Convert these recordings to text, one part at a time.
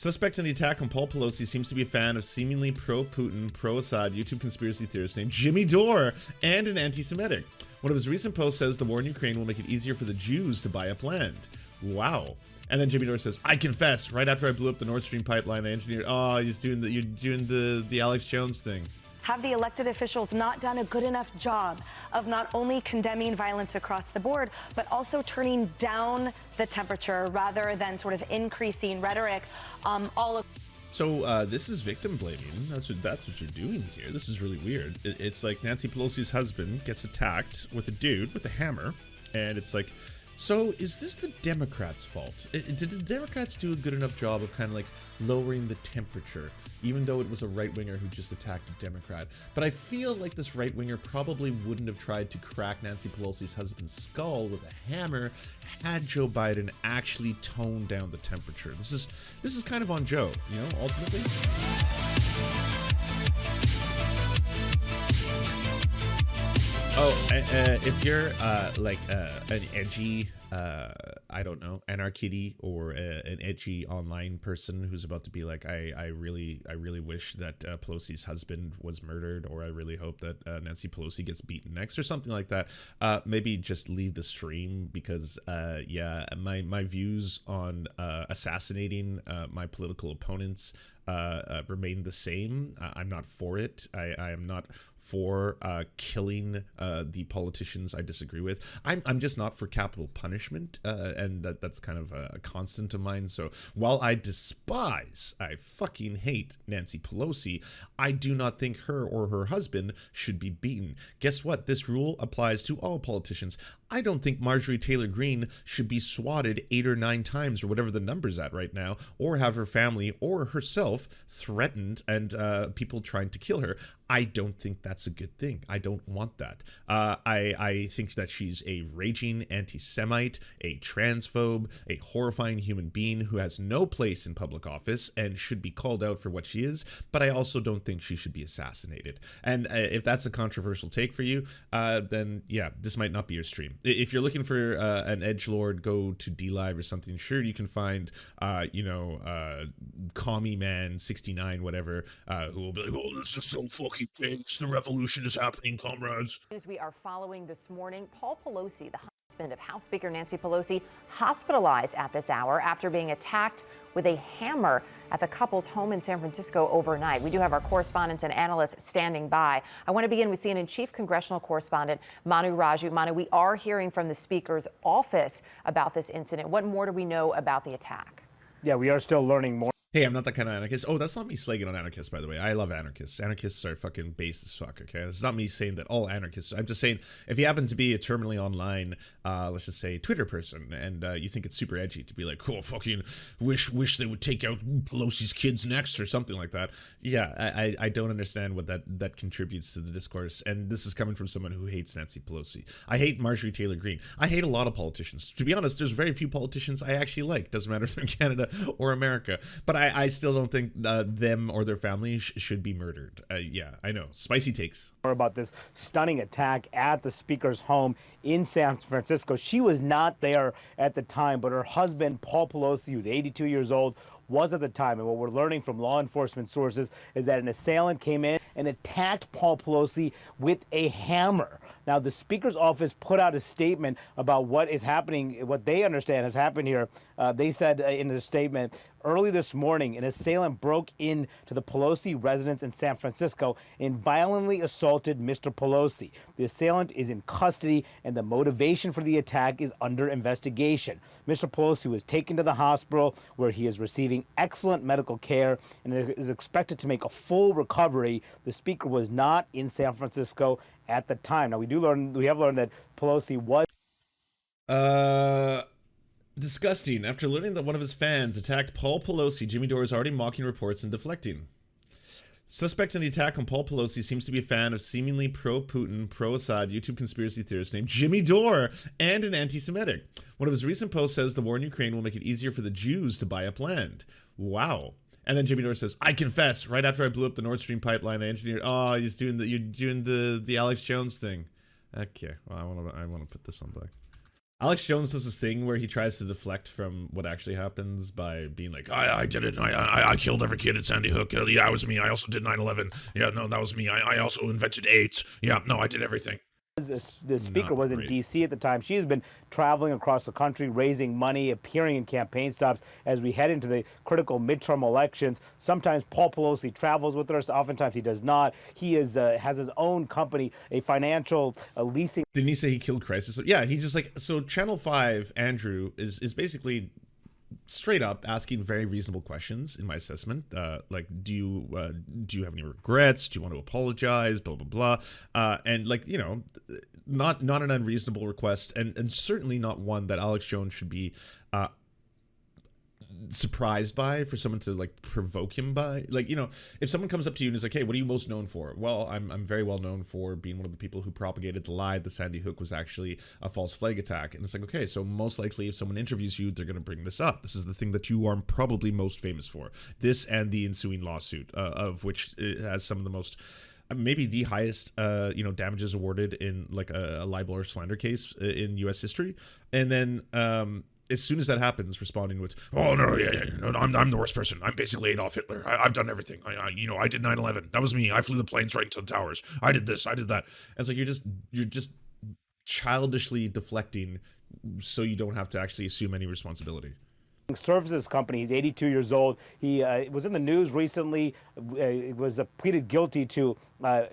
Suspect in the attack on Paul Pelosi seems to be a fan of seemingly pro-Putin, pro-Assad YouTube conspiracy theorist named Jimmy Dore and an anti-Semitic. One of his recent posts says the war in Ukraine will make it easier for the Jews to buy up land. Wow. And then Jimmy Dore says, I confess, right after I blew up the Nord Stream pipeline, I engineered, you're doing the Alex Jones thing. Have the elected officials not done a good enough job of not only condemning violence across the board, but also turning down the temperature rather than sort of increasing rhetoric? So this is victim blaming. That's what you're doing here. This is really weird. It's like Nancy Pelosi's husband gets attacked with a dude with a hammer, and it's like, so is this the Democrats' fault? Did the Democrats do a good enough job of kind of like lowering the temperature, even though it was a right-winger who just attacked a Democrat? But I feel like this right-winger probably wouldn't have tried to crack Nancy Pelosi's husband's skull with a hammer had Joe Biden actually toned down the temperature. This is kind of on Joe, you know, ultimately. If you're like an edgy, I don't know, anarchist or an edgy online person who's about to be like, I really wish that Pelosi's husband was murdered, or I really hope that Nancy Pelosi gets beaten next, or something like that, maybe just leave the stream, because yeah, my views on assassinating my political opponents remain the same. I'm not for it. I am not for killing the politicians I disagree with. I'm just not for capital punishment, and that's kind of a constant of mine. So while I fucking hate Nancy Pelosi, I do not think her or her husband should be beaten. Guess what? This rule applies to all politicians. I don't think Marjorie Taylor Greene should be swatted 8 or 9 times, or whatever the number's at right now, or have her family or herself threatened and people trying to kill her. I don't think that's a good thing. I don't want that. I think that she's a raging anti-Semite, a transphobe, a horrifying human being who has no place in public office and should be called out for what she is, but I also don't think she should be assassinated. And if that's a controversial take for you, then yeah, this might not be your stream. If you're looking for an edgelord, go to DLive or something. Sure, you can find, Commie Man 69, whatever, who will be like, oh, this is so fucking thanks. The revolution is happening, comrades. As we are following this morning, Paul Pelosi, the husband of House Speaker Nancy Pelosi, hospitalized at this hour after being attacked with a hammer at the couple's home in San Francisco overnight. We do have our correspondents and analysts standing by. I want to begin with CNN Chief Congressional Correspondent Manu Raju. Manu, we are hearing from the Speaker's office about this incident. What more do we know about the attack? Yeah, we are still learning more. Hey, I'm not that kind of anarchist. Oh, that's not me slagging on anarchists, by the way. I love anarchists. Anarchists are fucking base as fuck, okay? It's not me saying that all anarchists. I'm just saying, if you happen to be a terminally online, let's just say, Twitter person, and you think it's super edgy to be like, oh, fucking wish they would take out Pelosi's kids next, or something like that. Yeah, I don't understand what that contributes to the discourse, and this is coming from someone who hates Nancy Pelosi. I hate Marjorie Taylor Greene. I hate a lot of politicians. To be honest, there's very few politicians I actually like. Doesn't matter if they're in Canada or America. But I still don't think them or their families should be murdered. Yeah, I know. Spicy takes. More about this stunning attack at the Speaker's home in San Francisco. She was not there at the time, but her husband, Paul Pelosi, who's 82 years old, was at the time. And what we're learning from law enforcement sources is that an assailant came in and attacked Paul Pelosi with a hammer. Now, the Speaker's office put out a statement about what is happening, what they understand has happened here. They said in the statement, early this morning, an assailant broke into the Pelosi residence in San Francisco and violently assaulted Mr. Pelosi. The assailant is in custody, and the motivation for the attack is under investigation. Mr. Pelosi was taken to the hospital, where he is receiving excellent medical care and is expected to make a full recovery. The Speaker was not in San Francisco at the time. Now, we have learned that Pelosi was disgusting. After learning that one of his fans attacked Paul Pelosi, Jimmy Dore is already mocking reports and deflecting. Suspect in the attack on Paul Pelosi seems to be a fan of seemingly pro-Putin, pro-Assad YouTube conspiracy theorist named Jimmy Dore and an anti-Semitic. One of his recent posts says the war in Ukraine will make it easier for the Jews to buy up land. Wow. And then Jimmy Dore says, I confess, right after I blew up the Nord Stream pipeline, I engineered, you're doing the Alex Jones thing. Okay, well, I want to put this on black. Alex Jones does this thing where he tries to deflect from what actually happens by being like, I did it. I killed every kid at Sandy Hook. Yeah, that was me. I also did 9/11. Yeah, no, that was me. I also invented AIDS. Yeah, no, I did everything. The speaker was in D.C. at the time. She has been traveling across the country, raising money, appearing in campaign stops as we head into the critical midterm elections. Sometimes Paul Pelosi travels with us. Oftentimes he does not. He has his own company, a financial leasing. Didn't he say he killed Christ? So, yeah, he's just like, so Channel 5, Andrew, is basically straight up asking very reasonable questions in my assessment, like do you have any regrets, do you want to apologize, blah blah blah, and like, you know, not an unreasonable request, and certainly not one that Alex Jones should be surprised by, for someone to like provoke him by. Like, you know, if someone comes up to you and is like, hey, what are you most known for? Well, I'm very well known for being one of the people who propagated the lie that Sandy Hook was actually a false flag attack. And it's like, okay, so most likely if someone interviews you, they're going to bring this up. This is the thing that you are probably most famous for. This and the ensuing lawsuit, of which it has some of the most, maybe the highest, you know, damages awarded in like a libel or slander case in U.S. history. And then, as soon as that happens, responding with, oh, no, no, I'm the worst person. I'm basically Adolf Hitler. I've done everything. You know, I did 9/11. That was me. I flew the planes right into the towers. I did this. I did that. And it's like, you're just childishly deflecting so you don't have to actually assume any responsibility. Services company. He's 82 years old. He was in the news recently. Was pleaded guilty to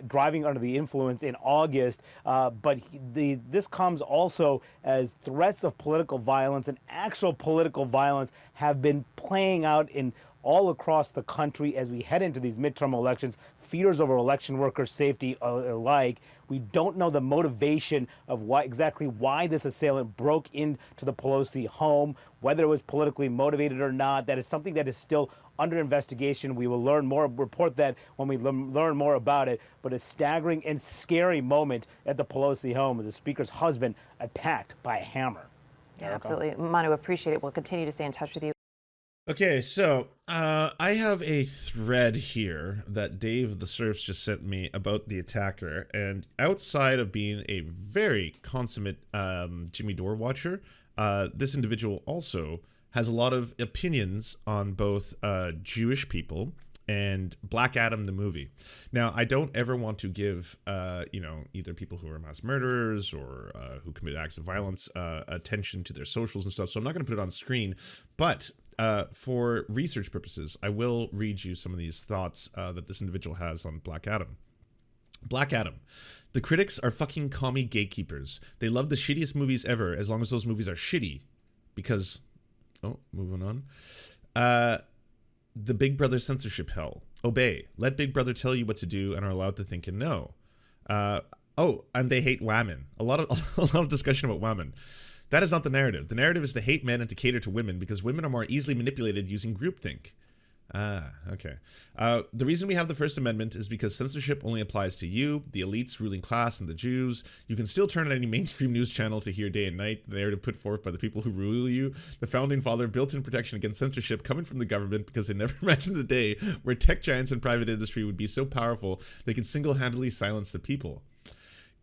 driving under the influence in August. But this comes also as threats of political violence and actual political violence have been playing out in all across the country as we head into these midterm elections. Fears over election workers' safety alike. We don't know the motivation of exactly why this assailant broke into the Pelosi home, whether it was politically motivated or not. That is something that is still under investigation. We will learn more, report that when we learn more about it. But a staggering and scary moment at the Pelosi home as the speaker's husband attacked by a hammer. Yeah, absolutely. Manu, appreciate it. We'll continue to stay in touch with you. Okay, so I have a thread here that Dave the Serfs just sent me about the attacker, and outside of being a very consummate Jimmy Dore watcher, this individual also has a lot of opinions on both Jewish people and Black Adam the movie. Now, I don't ever want to give, you know, either people who are mass murderers or who commit acts of violence attention to their socials and stuff, so I'm not going to put it on screen, but for research purposes, I will read you some of these thoughts that this individual has on Black Adam. Black Adam. The critics are fucking commie gatekeepers. They love the shittiest movies ever as long as those movies are shitty. Because, oh, moving on. The Big Brother censorship hell. Obey. Let Big Brother tell you what to do and are allowed to think and know. Oh, and they hate women. A lot of discussion about women. That is not the narrative. The narrative is to hate men and to cater to women because women are more easily manipulated using groupthink. Ah, okay. The reason we have the First Amendment is because censorship only applies to you, the elites, ruling class, and the Jews. You can still turn on any mainstream news channel to hear day and night the narrative put forth by the people who rule you. The Founding Father built in protection against censorship coming from the government because they never imagined a day where tech giants and private industry would be so powerful they could single-handedly silence the people.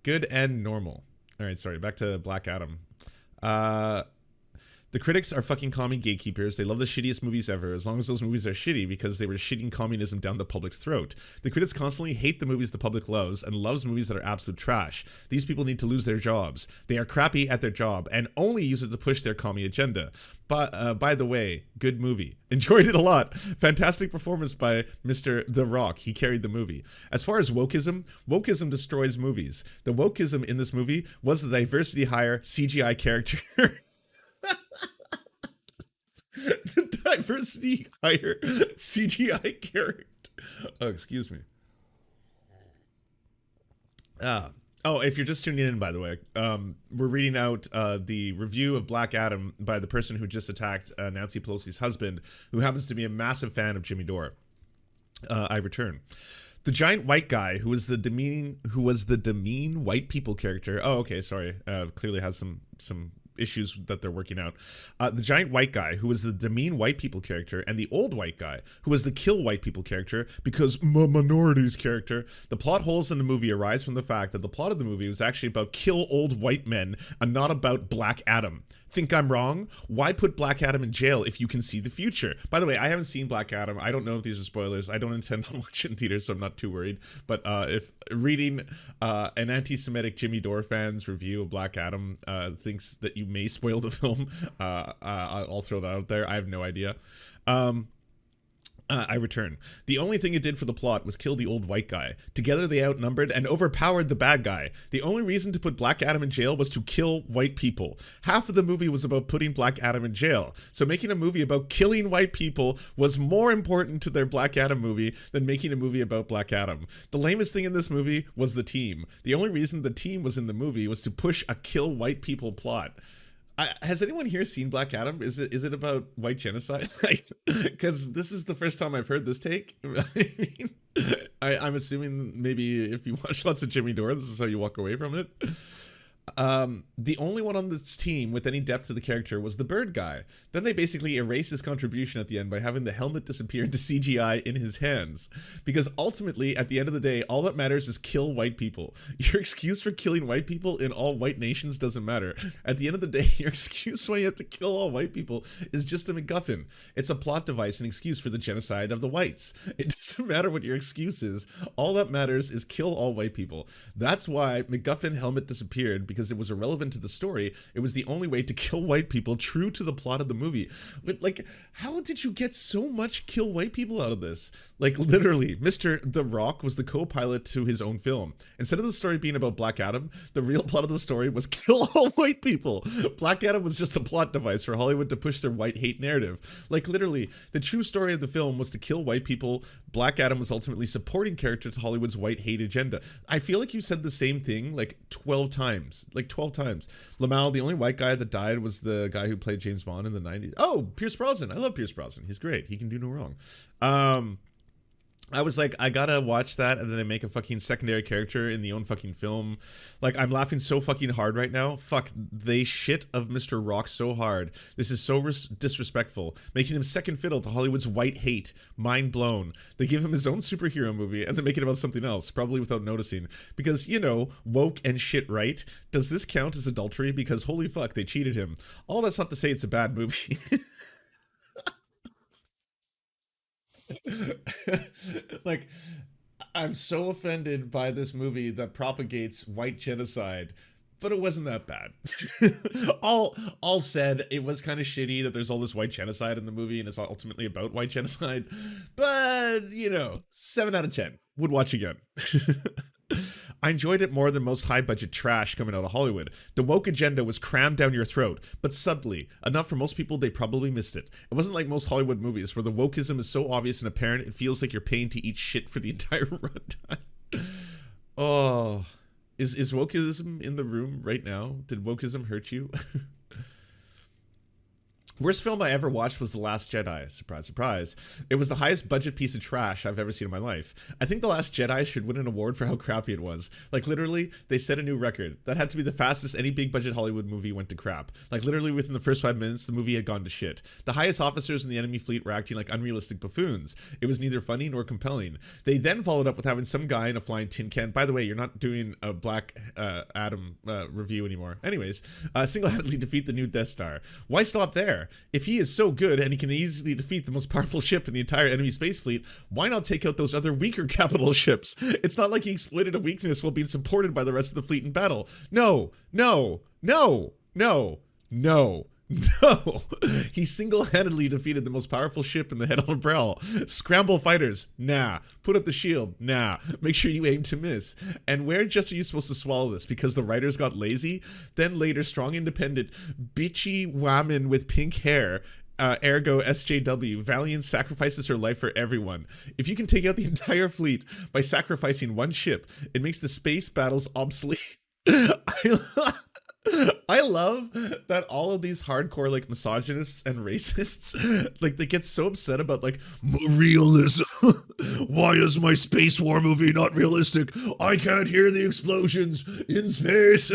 Good and normal. All right, sorry, back to Black Adam. The critics are fucking commie gatekeepers. They love the shittiest movies ever, as long as those movies are shitty because they were shitting communism down the public's throat. The critics constantly hate the movies the public loves and loves movies that are absolute trash. These people need to lose their jobs. They are crappy at their job and only use it to push their commie agenda. But by the way, good movie. Enjoyed it a lot. Fantastic performance by Mr. The Rock. He carried the movie. As far as wokeism destroys movies. The wokeism in this movie was the diversity hire CGI character. The diversity hire CGI character. Oh, excuse me. Oh, if you're just tuning in, by the way, we're reading out the review of Black Adam by the person who just attacked Nancy Pelosi's husband, who happens to be a massive fan of Jimmy Dore. I return. The giant white guy who was the demean white people character. Oh, okay, sorry. Clearly has some issues that they're working out. The giant white guy, who was the demean white people character, and the old white guy, who was the kill white people character, because minorities character. The plot holes in the movie arise from the fact that the plot of the movie was actually about kill old white men and not about Black Adam. Think I'm wrong? Why put Black Adam in jail if you can see the future? By the way, I haven't seen Black Adam. I don't know if these are spoilers. I don't intend on watching in theaters, so I'm not too worried. But if reading an anti-Semitic Jimmy Dore fan's review of Black Adam thinks that you may spoil the film, I'll throw that out there. I have no idea. I return. The only thing it did for the plot was kill the old white guy. Together they outnumbered and overpowered the bad guy. The only reason to put Black Adam in jail was to kill white people. Half of the movie was about putting Black Adam in jail. So making a movie about killing white people was more important to their Black Adam movie than making a movie about Black Adam. The lamest thing in this movie was the team. The only reason the team was in the movie was to push a kill white people plot. Has anyone here seen Black Adam? Is it about white genocide? Because this is the first time I've heard this take. I'm assuming maybe if you watch lots of Jimmy Dore, this is how you walk away from it. The only one on this team with any depth to the character was the bird guy. Then they basically erased his contribution at the end by having the helmet disappear into CGI in his hands. Because ultimately, at the end of the day, all that matters is kill white people. Your excuse for killing white people in all white nations doesn't matter. At the end of the day, your excuse why you have to kill all white people is just a MacGuffin. It's a plot device, an excuse for the genocide of the whites. It doesn't matter what your excuse is. All that matters is kill all white people. That's why MacGuffin helmet disappeared, because it was irrelevant to the story. It was the only way to kill white people, true to the plot of the movie. But like, how did you get so much kill white people out of this? Like, literally, Mr. The Rock was the co-pilot to his own film. Instead of the story being about Black Adam, the real plot of the story was kill all white people. Black Adam was just a plot device for Hollywood to push their white hate narrative. Like, literally, the true story of the film was to kill white people. Black Adam was ultimately supporting character to Hollywood's white hate agenda. I feel like you said the same thing like 12 times. Like 12 times. Lamal, the only white guy that died was the guy who played James Bond in the 90s. Oh, Pierce Brosnan. I love Pierce Brosnan. He's great. He can do no wrong. I was like, I gotta watch that, and then they make a fucking secondary character in the own fucking film. Like, I'm laughing so fucking hard right now. Fuck, they shit of Mr. Rock so hard. This is so disrespectful. Making him second fiddle to Hollywood's white hate. Mind blown. They give him his own superhero movie, and then make it about something else, probably without noticing. Because, you know, woke and shit right. Does this count as adultery? Because holy fuck, they cheated him. All that's not to say it's a bad movie. Like, I'm so offended by this movie that propagates white genocide, but it wasn't that bad. all said, it was kind of shitty that there's all this white genocide in the movie and it's ultimately about white genocide, but, you know, 7 out of 10 would watch again. I enjoyed it more than most high-budget trash coming out of Hollywood. The woke agenda was crammed down your throat, but subtly, enough for most people they probably missed it. It wasn't like most Hollywood movies, where the wokeism is so obvious and apparent it feels like you're paying to eat shit for the entire runtime. Oh, is wokeism in the room right now? Did wokeism hurt you? Worst film I ever watched was The Last Jedi. Surprise, surprise. It was the highest budget piece of trash I've ever seen in my life. I think The Last Jedi should win an award for how crappy it was. Like, literally, they set a new record. That had to be the fastest any big budget Hollywood movie went to crap. Like, literally within the first 5 minutes, the movie had gone to shit. The highest officers in the enemy fleet were acting like unrealistic buffoons. It was neither funny nor compelling. They then followed up with having some guy in a flying tin can. By the way, you're not doing a Black Adam review anymore. Anyways, single-handedly defeat the new Death Star. Why stop there? If he is so good and he can easily defeat the most powerful ship in the entire enemy space fleet, why not take out those other weaker capital ships? It's not like he exploited a weakness while being supported by the rest of the fleet in battle. No, no, no, no, no. No, he single-handedly defeated the most powerful ship in the head-on brawl. Scramble fighters, nah. Put up the shield, nah. Make sure you aim to miss. And where just are you supposed to swallow this? Because the writers got lazy? Then later, strong, independent, bitchy woman with pink hair, ergo SJW, Valiant sacrifices her life for everyone. If you can take out the entire fleet by sacrificing one ship, it makes the space battles obsolete. I love that all of these hardcore like misogynists and racists like they get so upset about like realism. Why is my space war movie not realistic? I can't hear the explosions in space.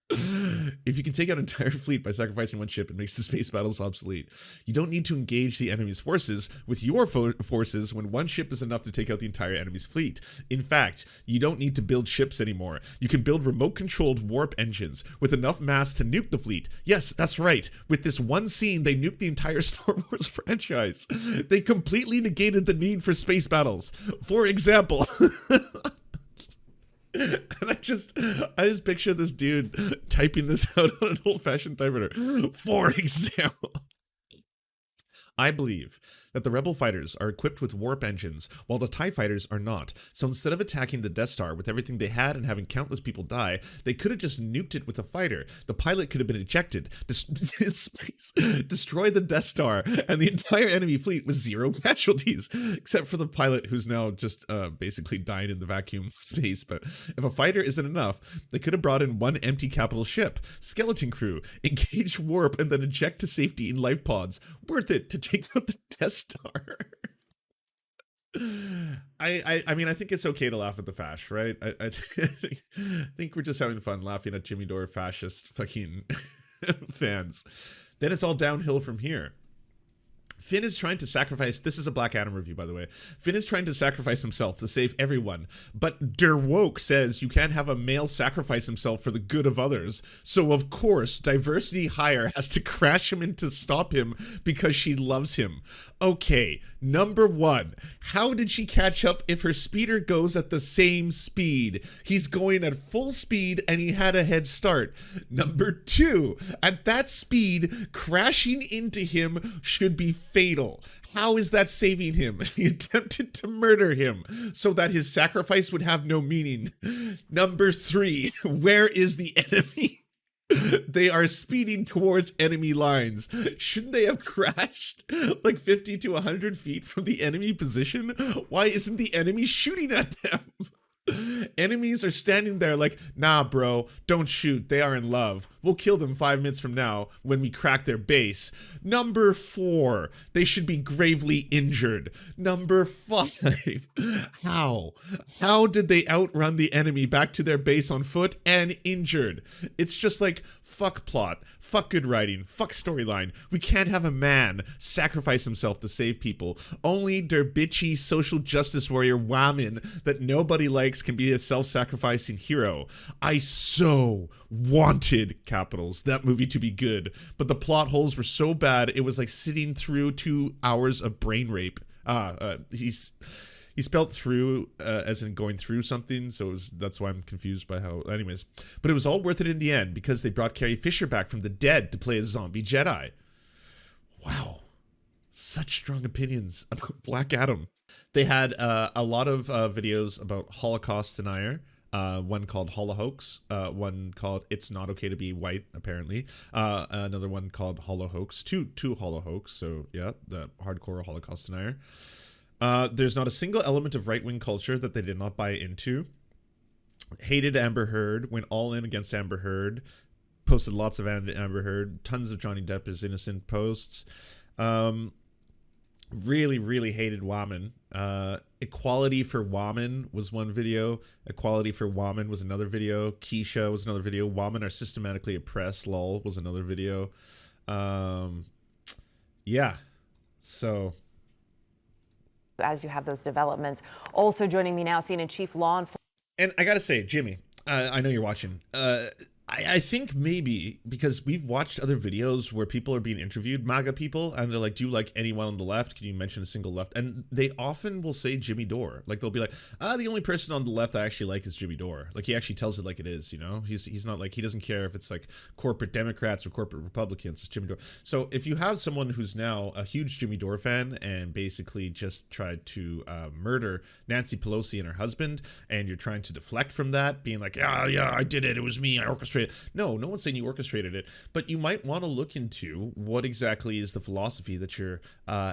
If you can take out an entire fleet by sacrificing one ship, it makes the space battles obsolete. You don't need to engage the enemy's forces with your forces when one ship is enough to take out the entire enemy's fleet. In fact, you don't need to build ships anymore. You can build remote-controlled warp engines with enough mass to nuke the fleet. Yes, that's right. With this one scene, they nuked the entire Star Wars franchise. They completely negated the need for space battles. For example... And I just picture this dude typing this out on an old-fashioned typewriter. For example, I believe that the Rebel fighters are equipped with warp engines, while the TIE fighters are not. So instead of attacking the Death Star with everything they had and having countless people die, they could have just nuked it with a fighter. The pilot could have been ejected, destroy the Death Star, and the entire enemy fleet with 0 casualties, except for the pilot who's now just basically dying in the vacuum of space. But if a fighter isn't enough, they could have brought in one empty capital ship, skeleton crew, engage warp, and then eject to safety in life pods. Worth it to take out the Death Star. I mean, I think it's okay to laugh at the fash, right? I think we're just having fun laughing at Jimmy Dore fascist fucking fans. Then it's all downhill from here. Finn is trying to sacrifice, this is a Black Adam review, by the way. Finn is trying to sacrifice himself to save everyone, but Der Woke says you can't have a male sacrifice himself for the good of others. So of course, Diversity Hire has to crash him in to stop him because she loves him. Okay, number one, how did she catch up if her speeder goes at the same speed? He's going at full speed and he had a head start. Number two, at that speed, crashing into him should be fatal. How is that saving him? He attempted to murder him so that his sacrifice would have no meaning. Number three, where is the enemy? They are speeding towards enemy lines. Shouldn't they have crashed like 50 to 100 feet from the enemy position? Why isn't the enemy shooting at them? Enemies are standing there like, nah, bro, don't shoot. They are in love. We'll kill them 5 minutes from now when we crack their base. Number four, they should be gravely injured. Number five, how did they outrun the enemy back to their base on foot and injured? It's just like, fuck plot, fuck good writing, fuck storyline. We can't have a man sacrifice himself to save people. Only der bitchy social justice warrior woman that nobody likes can be a self-sacrificing hero. I so wanted, capitals, that movie to be good, but the plot holes were so bad it was like sitting through 2 hours of brain rape. He spelled through as in going through something, so that's why I'm confused by how. Anyways, but it was all worth it in the end because they brought Carrie Fisher back from the dead to play a zombie Jedi. Wow, such strong opinions about Black Adam. They had a lot of videos about Holocaust denier. One called Holohoax, one called It's Not Okay to Be White, apparently. Another one called Holohoax, two Holohoax, so yeah, the hardcore Holocaust denier. There's not a single element of right-wing culture that they did not buy into. Hated Amber Heard, went all in against Amber Heard, posted lots of Amber Heard, tons of Johnny Depp is innocent posts. Really hated woman. Equality for woman was one video. Equality for woman was another video. Keisha was another video. Women are systematically oppressed, lol, was another video. Yeah. So as you have those developments. Also joining me now, CNN Chief Law Enforcement. And I gotta say, Jimmy, I know you're watching. I think maybe because we've watched other videos where people are being interviewed, MAGA people, and they're like, do you like anyone on the left? Can you mention a single left? And they often will say Jimmy Dore. Like, they'll be like, the only person on the left I actually like is Jimmy Dore. Like, he actually tells it like it is, you know? He's not like, he doesn't care if it's like corporate Democrats or corporate Republicans. It's Jimmy Dore. So if you have someone who's now a huge Jimmy Dore fan and basically just tried to murder Nancy Pelosi and her husband, and you're trying to deflect from that, being like, yeah, I did it. It was me. I orchestrated. No one's saying you orchestrated it, but you might want to look into what exactly is the philosophy that you're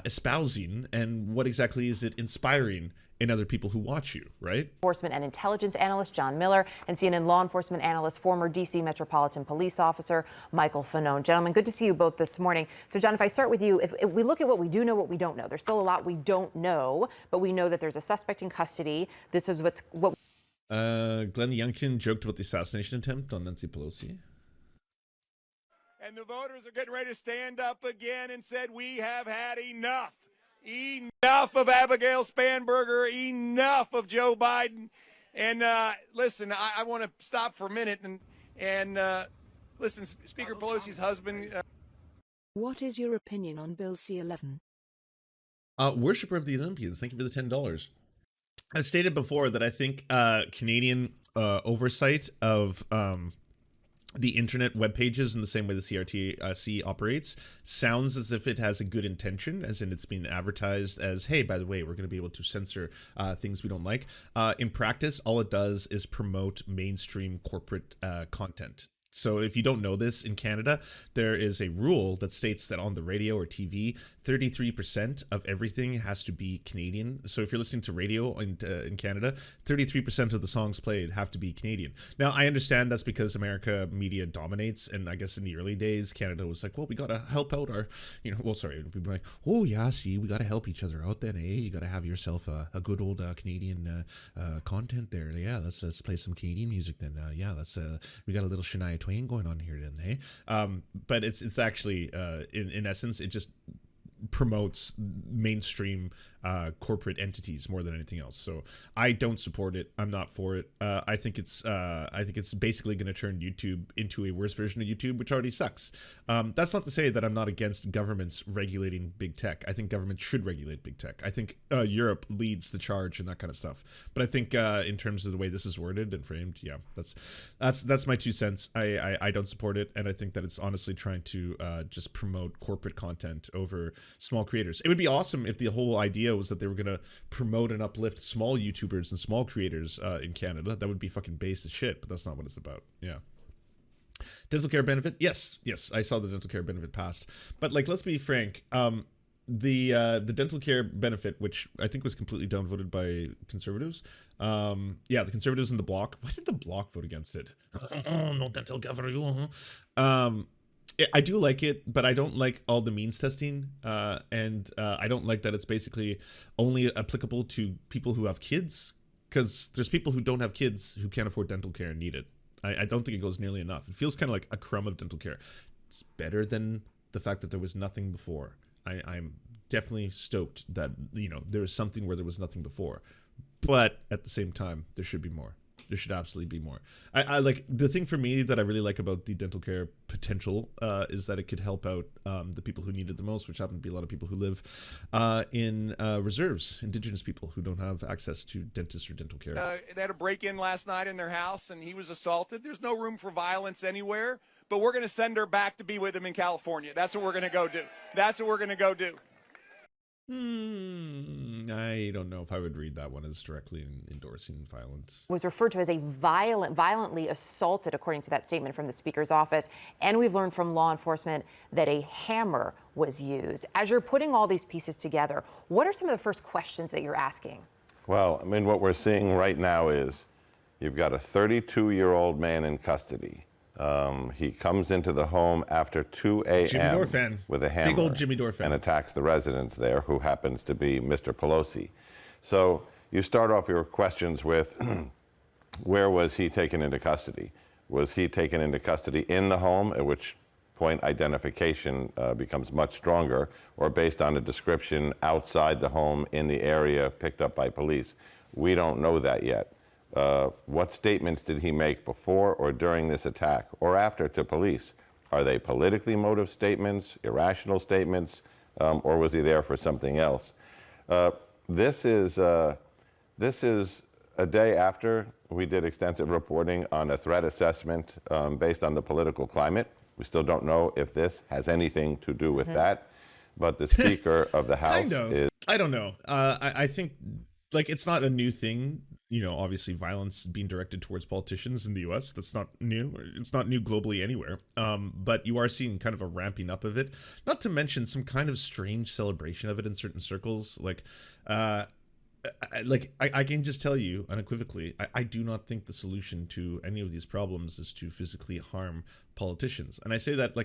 espousing and what exactly is it inspiring in other people who watch you, right? Enforcement and intelligence analyst John Miller and CNN law enforcement analyst, former D.C. Metropolitan Police Officer Michael Fanone. Gentlemen, good to see you both this morning. So, John, if I start with you, if we look at what we do know, what we don't know, there's still a lot we don't know, but we know that there's a suspect in custody. This is what Glenn Youngkin joked about the assassination attempt on Nancy Pelosi. And the voters are getting ready to stand up again and said, we have had enough. Enough of Abigail Spanberger. Enough of Joe Biden. And listen, I want to stop for a minute and listen, Speaker Pelosi's husband. What is your opinion on Bill C-11? Worshipper of the Olympians, thank you for the $10. I stated before that I think Canadian oversight of the internet web pages in the same way the CRTC operates sounds as if it has a good intention, as in it's being advertised as, hey, by the way, we're going to be able to censor things we don't like. In practice, all it does is promote mainstream corporate content. So if you don't know this, in Canada, there is a rule that states that on the radio or TV, 33% of everything has to be Canadian. So if you're listening to radio in Canada, 33% of the songs played have to be Canadian. Now, I understand that's because America media dominates. And I guess in the early days, Canada was like, well, we got to help out our, we'd be like, oh, yeah, see, we got to help each other out then, eh? You got to have yourself a good old Canadian content there. Yeah, let's play some Canadian music then. We got a little Shania Twain going on here, didn't they? But it's actually in essence it just promotes mainstream corporate entities more than anything else. So I don't support it. I'm not for it. I think it's basically going to turn YouTube into a worse version of YouTube, which already sucks. That's not to say that I'm not against governments regulating big tech. I think governments should regulate big tech. I think Europe leads the charge and that kind of stuff. But I think in terms of the way this is worded and framed, yeah, that's my 2 cents. I don't support it, and I think that it's honestly trying to just promote corporate content over small creators. It would be awesome if the whole idea was that they were going to promote and uplift small YouTubers and small creators in Canada. That would be fucking base as shit, but that's not what it's about. Yeah. Dental care benefit? Yes, I saw the dental care benefit passed. But like, let's be frank, the dental care benefit, which I think was completely downvoted by conservatives. The conservatives in the Bloc. Why did the Bloc vote against it? No dental care for you. I do like it, but I don't like all the means testing, and I don't like that it's basically only applicable to people who have kids, because there's people who don't have kids who can't afford dental care and need it. I don't think it goes nearly enough. It feels kind of like a crumb of dental care. It's better than the fact that there was nothing before. I'm definitely stoked that, there was something where there was nothing before, but at the same time, there should be more. There should absolutely be more. I like the thing for me that I really like about the dental care potential is that it could help out the people who need it the most, which happen to be a lot of people who live in reserves, indigenous people who don't have access to dentists or dental care. They had a break-in last night in their house, and he was assaulted. There's no room for violence anywhere, but we're going to send her back to be with him in California. That's what we're going to go do. I don't know if I would read that one as directly endorsing violence. Was referred to as a violently assaulted, according to that statement from the Speaker's office. And we've learned from law enforcement that a hammer was used. As you're putting all these pieces together, what are some of the first questions that you're asking? Well, what we're seeing right now is you've got a 32-year-old man in custody. He comes into the home after 2 a.m. Jimmy Dore fan. With a hammer. Big old Jimmy Dore fan. And attacks the residents there, who happens to be Mr. Pelosi. So you start off your questions with, where was he taken into custody? Was he taken into custody in the home, at which point identification becomes much stronger, or based on a description outside the home in the area picked up by police? We don't know that yet. What statements did he make before or during this attack or after to police? Are they politically motivated statements, irrational statements, or was he there for something else? This is a day after we did extensive reporting on a threat assessment based on the political climate. We still don't know if this has anything to do with that, but the Speaker of the House is... I don't know. I think, it's not a new thing. Obviously violence being directed towards politicians in the US, that's not new. It's not new globally anywhere. But you are seeing kind of a ramping up of it, not to mention some kind of strange celebration of it in certain circles. I can just tell you unequivocally, I do not think the solution to any of these problems is to physically harm politicians. And I say that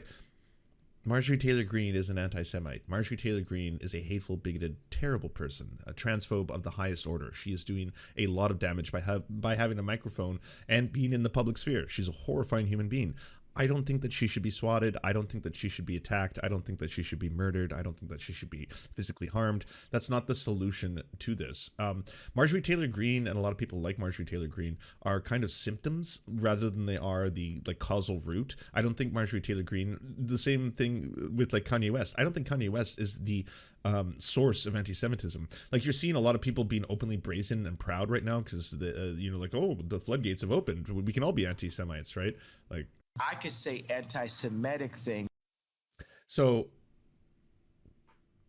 Marjorie Taylor Greene is an anti-Semite. Marjorie Taylor Greene is a hateful, bigoted, terrible person, a transphobe of the highest order. She is doing a lot of damage by having a microphone and being in the public sphere. She's a horrifying human being. I don't think that she should be swatted. I don't think that she should be attacked. I don't think that she should be murdered. I don't think that she should be physically harmed. That's not the solution to this. Marjorie Taylor Greene, and a lot of people like Marjorie Taylor Greene, are kind of symptoms rather than they are the causal root. I don't think Marjorie Taylor Greene, the same thing with like Kanye West. I don't think Kanye West is the source of anti-Semitism. Like, you're seeing a lot of people being openly brazen and proud right now because the the floodgates have opened. We can all be anti-Semites, right? Like, I could say anti-Semitic thing. So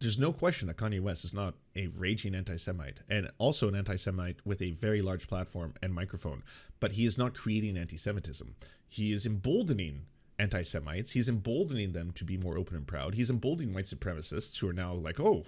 there's no question that Kanye West is not a raging anti-Semite, and also an anti-Semite with a very large platform and microphone, but he is not creating anti-Semitism. He is emboldening anti-Semites. He's emboldening them to be more open and proud. He's emboldening white supremacists who are now like, oh,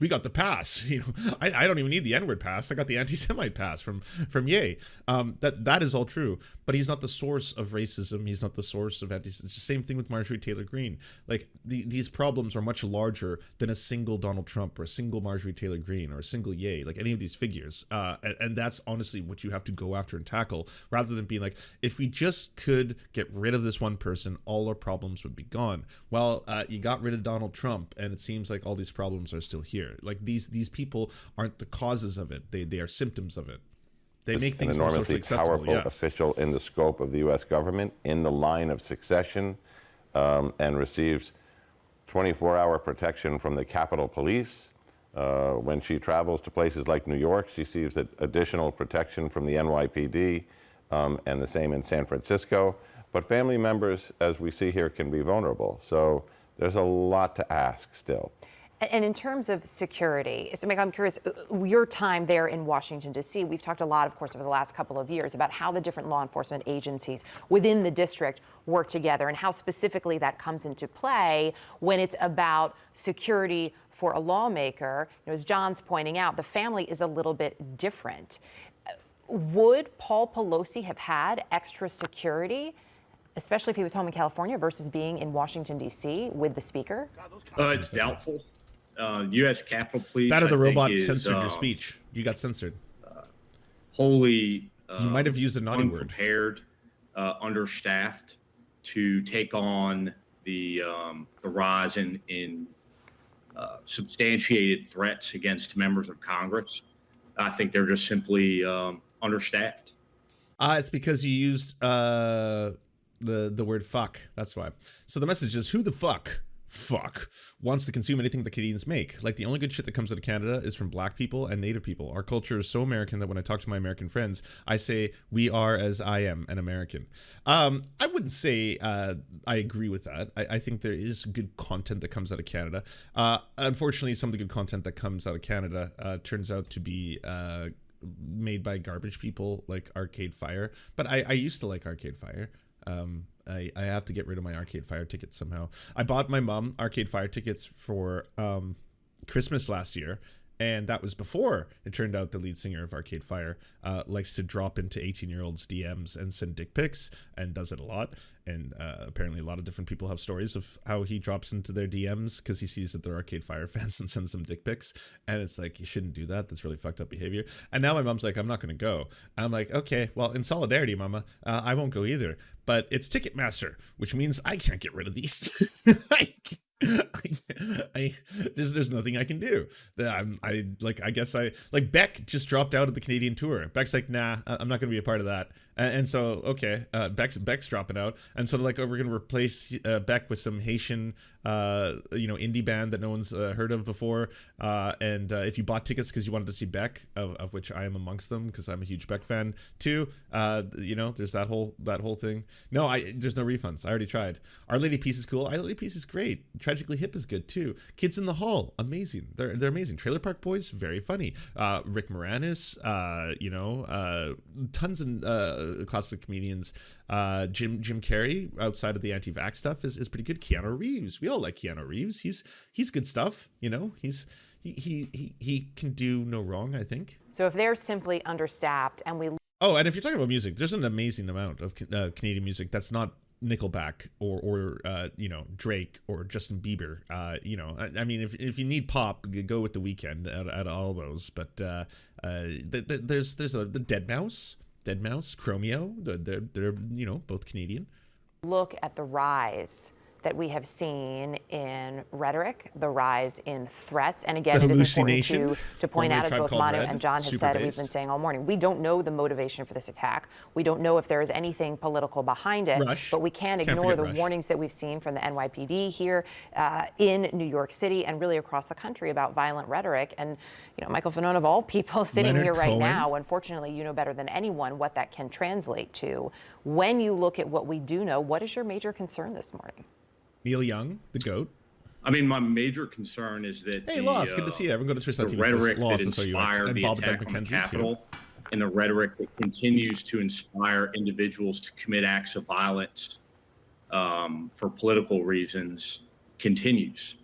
we got the pass. I don't even need the N-word pass. I got the anti-Semite pass from Ye. That is all true, but he's not the source of racism. He's not the source of anti. It's the same thing with Marjorie Taylor Greene. Like, these problems are much larger than a single Donald Trump or a single Marjorie Taylor Greene or a single Ye, like any of these figures. And that's honestly what you have to go after and tackle, rather than being like, if we just could get rid of this one person, all our problems would be gone. Well, you got rid of Donald Trump, and it seems like all these problems are still here. Like, these people aren't the causes of it. They are symptoms of it. They make things an more enormously socially acceptable. powerful Yes. official in the scope of the U.S. government, in the line of succession, and receives 24-hour protection from the Capitol Police. When she travels to places like New York, she receives additional protection from the NYPD, and the same in San Francisco. But family members, as we see here, can be vulnerable. So there's a lot to ask still. And in terms of security, so Mike, I'm curious, your time there in Washington, D.C., we've talked a lot, of course, over the last couple of years about how the different law enforcement agencies within the district work together and how specifically that comes into play when it's about security for a lawmaker. As John's pointing out, the family is a little bit different. Would Paul Pelosi have had extra security, especially if he was home in California, versus being in Washington, D.C. with the speaker? It's doubtful. U.S. Capitol Police. That or the robot censored your speech. You got censored. Wholly. You might have used a naughty word. Unprepared, understaffed to take on the rise in substantiated threats against members of Congress. I think they're just simply understaffed. It's because you used the word fuck. That's why. So the message is, who the fuck wants to consume anything the Canadians make? Like, the only good shit that comes out of Canada is from black people and native people. Our culture is so American that when I talk to my American friends, I say, we are as I am, an American. I wouldn't say I agree with that. I think there is good content that comes out of Canada. Unfortunately, some of the good content that comes out of Canada turns out to be made by garbage people like Arcade Fire. But I used to like Arcade Fire. I have to get rid of my Arcade Fire tickets somehow. I bought my mom Arcade Fire tickets for Christmas last year, and that was before it turned out the lead singer of Arcade Fire likes to drop into 18-year-olds' DMs and send dick pics, and does it a lot. And apparently a lot of different people have stories of how he drops into their DMs because he sees that they're Arcade Fire fans and sends them dick pics. And it's like, you shouldn't do that. That's really fucked up behavior. And now my mom's like, I'm not going to go. And I'm like, okay, well, in solidarity, mama, I won't go either. But it's Ticketmaster, which means I can't get rid of these. There's nothing I can do. I guess Beck just dropped out of the Canadian tour. Beck's like, nah, I'm not gonna be a part of that. And so, okay, Beck's dropping out, and so we're gonna replace Beck with some Haitian, indie band that no one's heard of before. And if you bought tickets because you wanted to see Beck, of which I am amongst them because I'm a huge Beck fan too. There's that whole thing. No, there's no refunds. I already tried. Our Lady Peace is cool. Our Lady Peace is great. Tragically Hip is good too. Kids in the Hall, amazing. They're amazing. Trailer Park Boys, very funny. Rick Moranis, tons of classic comedians. Jim Carrey, outside of the anti-vax stuff, is pretty good. Keanu Reeves, we all like Keanu Reeves. He's good stuff. He can do no wrong, I think. So if they're simply understaffed and we... Oh, and if you're talking about music, there's an amazing amount of Canadian music that's not Nickelback or Drake or Justin Bieber. I mean, if you need pop, go with The Weeknd out of all those. But there's the Dead Mouse, Chromeo. They're both Canadian. Look at the rise that we have seen in rhetoric, the rise in threats. And again, it is important to point out, as both Manu and John have said, and we've been saying all morning, we don't know the motivation for this attack. We don't know if there is anything political behind it, but we can't ignore the warnings that we've seen from the NYPD here in New York City and really across the country about violent rhetoric. And, you know, Michael Fanone, of all people sitting here right now, unfortunately, you know better than anyone what that can translate to. When you look at what we do know, what is your major concern this morning? Neil Young, the GOAT. I mean, my major concern is that hey, Lost, good to see you. Everyone go to Twitch.tv. The rhetoric that inspired the attack on the Capitol and the rhetoric that continues to inspire individuals to commit acts of violence for political reasons continues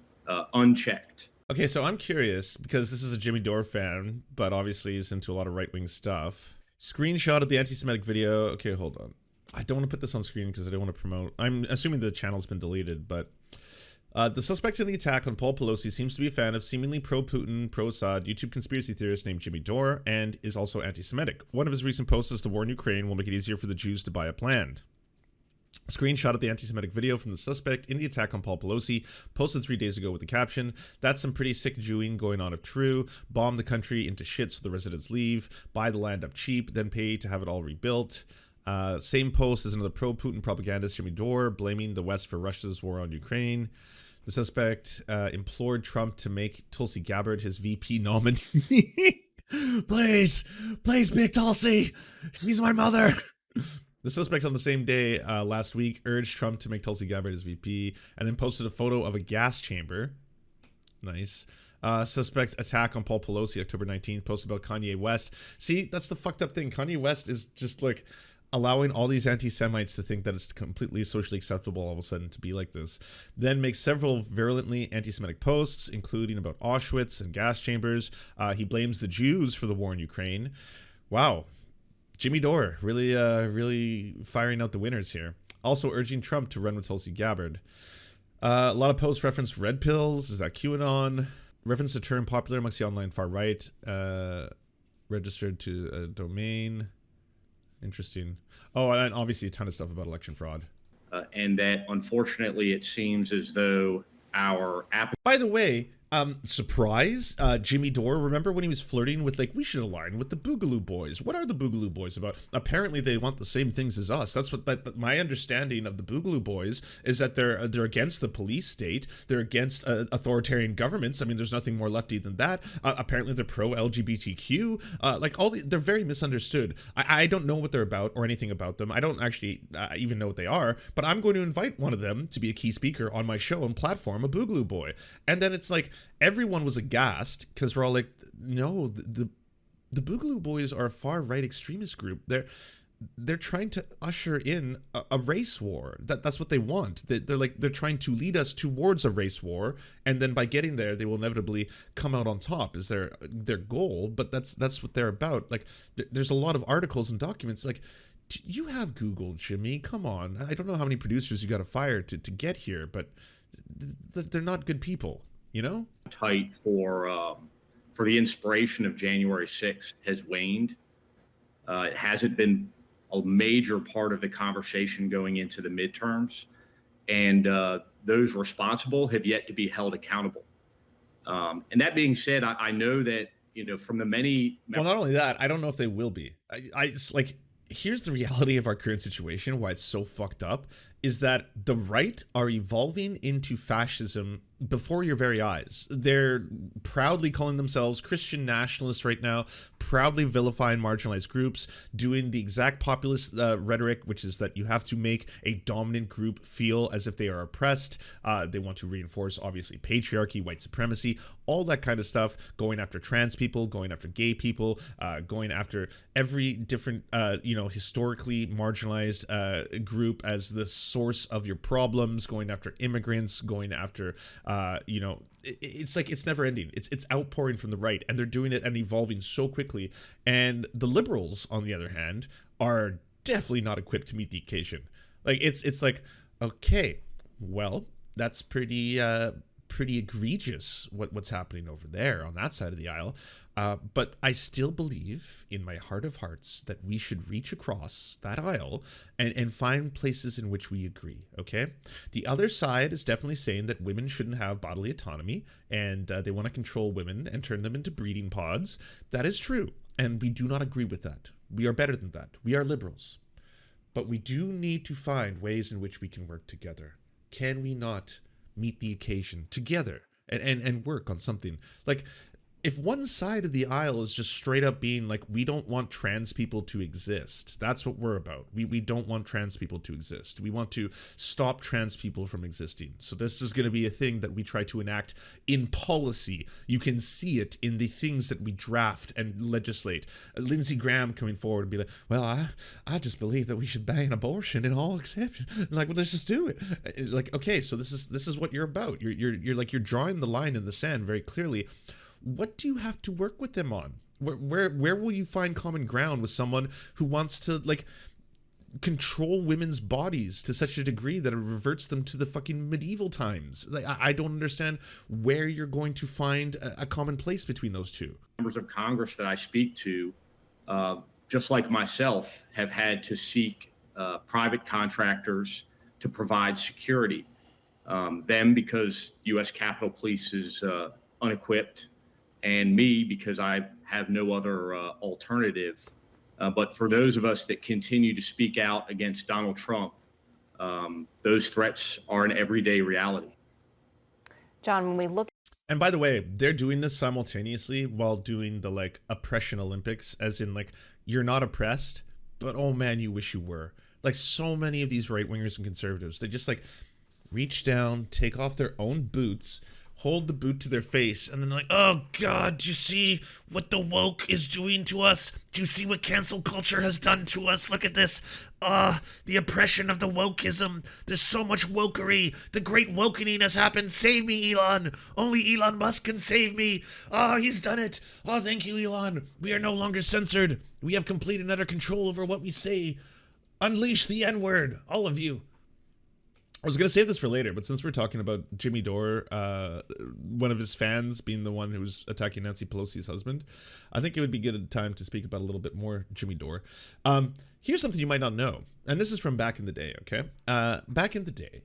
unchecked. Okay, so I'm curious because this is a Jimmy Dore fan, but obviously he's into a lot of right-wing stuff. Screenshot of the anti-Semitic video. Okay, hold on. I don't want to put this on screen because I don't want to promote. I'm assuming the channel's been deleted, but the suspect in the attack on Paul Pelosi seems to be a fan of seemingly pro-Putin, pro-Assad YouTube conspiracy theorist named Jimmy Dore and is also anti-Semitic. One of his recent posts is the war in Ukraine will make it easier for the Jews to buy up land. Screenshot of the anti-Semitic video from the suspect in the attack on Paul Pelosi, posted 3 days ago with the caption, "That's some pretty sick Jewing going on if true. Bomb the country into shit so the residents leave. Buy the land up cheap, then pay to have it all rebuilt." Same post as another pro-Putin propagandist, Jimmy Dore, blaming the West for Russia's war on Ukraine. The suspect implored Trump to make Tulsi Gabbard his VP nominee. Please pick Tulsi. He's my mother. The suspect on the same day last week urged Trump to make Tulsi Gabbard his VP and then posted a photo of a gas chamber. Nice. Suspect attack on Paul Pelosi, October 19th, posted about Kanye West. See, that's the fucked up thing. Kanye West is just like allowing all these anti-Semites to think that it's completely socially acceptable all of a sudden to be like this. Then makes several virulently anti-Semitic posts, including about Auschwitz and gas chambers. He blames the Jews for the war in Ukraine. Wow. Jimmy Dore really firing out the winners here. Also urging Trump to run with Tulsi Gabbard. A lot of posts reference red pills. Is that QAnon? Reference a term popular amongst the online far right. Registered to a domain. Interesting. Oh, and obviously a ton of stuff about election fraud. And that, unfortunately, it seems as though our appetite. By the way, surprise, Jimmy Dore, remember when he was flirting with, like, we should align with the Boogaloo Boys? What are the Boogaloo Boys about? Apparently they want the same things as us. That's what my understanding of the Boogaloo Boys is, that they're against the police state. They're against authoritarian governments. I mean, there's nothing more lefty than that. Apparently they're pro-LGBTQ. They're very misunderstood. I don't know what they're about or anything about them. I don't actually even know what they are, but I'm going to invite one of them to be a key speaker on my show and platform, a Boogaloo Boy. And then it's like, everyone was aghast because we're all like, no, the Boogaloo Boys are a far right extremist group. They're trying to usher in a race war. That's what they want. They're trying to lead us towards a race war, and then by getting there, they will inevitably come out on top. Is their goal? But that's what they're about. Like, there's a lot of articles and documents. Like, you have Google, Jimmy. Come on. I don't know how many producers you got to fire to get here, but they're not good people. You know, tight for the inspiration of January 6th has waned. It hasn't been a major part of the conversation going into the midterms, and those responsible have yet to be held accountable. And that being said, I know that, you know, from the many. Well, not only that, I don't know if they will be. Here's the reality of our current situation, why it's so fucked up, is that the right are evolving into fascism before your very eyes. They're proudly calling themselves Christian nationalists right now, proudly vilifying marginalized groups, doing the exact populist rhetoric, which is that you have to make a dominant group feel as if they are oppressed. They want to reinforce, obviously, patriarchy, white supremacy, all that kind of stuff, going after trans people, going after gay people, going after every different, historically marginalized group as the source of your problems, going after immigrants, going after, it's like it's never ending. It's outpouring from the right, and they're doing it and evolving so quickly. And the liberals, on the other hand, are definitely not equipped to meet the occasion. Like, it's like, okay, well, that's pretty pretty egregious what's happening over there on that side of the aisle. But I still believe in my heart of hearts that we should reach across that aisle and find places in which we agree, okay? The other side is definitely saying that women shouldn't have bodily autonomy, and they want to control women and turn them into breeding pods. That is true, and we do not agree with that. We are better than that. We are liberals. But we do need to find ways in which we can work together. Can we not meet the occasion together and work on something? Like, if one side of the aisle is just straight up being like, we don't want trans people to exist, that's what we're about. We don't want trans people to exist. We want to stop trans people from existing. So this is going to be a thing that we try to enact in policy. You can see it in the things that we draft and legislate. Lindsey Graham coming forward and be like, well, I just believe that we should ban abortion in all exceptions. Like, well, let's just do it. Like, okay, so this is what you're about. You're drawing the line in the sand very clearly. What do you have to work with them on? Where will you find common ground with someone who wants to, like, control women's bodies to such a degree that it reverts them to the fucking medieval times? Like, I don't understand where you're going to find a common place between those two. Members of Congress that I speak to, just like myself, have had to seek private contractors to provide security. Them because U.S. Capitol Police is unequipped, and me because I have no other alternative. But for those of us that continue to speak out against Donald Trump, those threats are an everyday reality. John, when we look... And by the way, they're doing this simultaneously while doing the, like, oppression Olympics, as in, like, you're not oppressed, but oh man, you wish you were. Like, so many of these right-wingers and conservatives, they just, like, reach down, take off their own boots, hold the boot to their face, and then like, oh God, do you see what the woke is doing to us? Do you see what cancel culture has done to us? Look at this. The oppression of the wokeism. There's so much wokery. The great wokening has happened. Save me, Elon. Only Elon Musk can save me. He's done it. Oh, thank you, Elon. We are no longer censored. We have complete and utter control over what we say. Unleash the N-word, all of you. I was going to save this for later, but since we're talking about Jimmy Dore, one of his fans being the one who was attacking Nancy Pelosi's husband, I think it would be good time to speak about a little bit more Jimmy Dore. Here's something you might not know, and this is from back in the day, okay? Back in the day,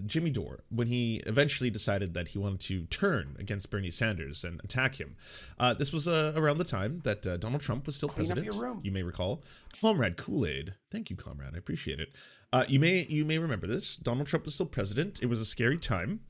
Jimmy Dore, when he eventually decided that he wanted to turn against Bernie Sanders and attack him, this was around the time that Donald Trump was still president. You may recall. Comrade Kool-Aid. Thank you, comrade. I appreciate it. You may remember this. Donald Trump was still president. It was a scary time.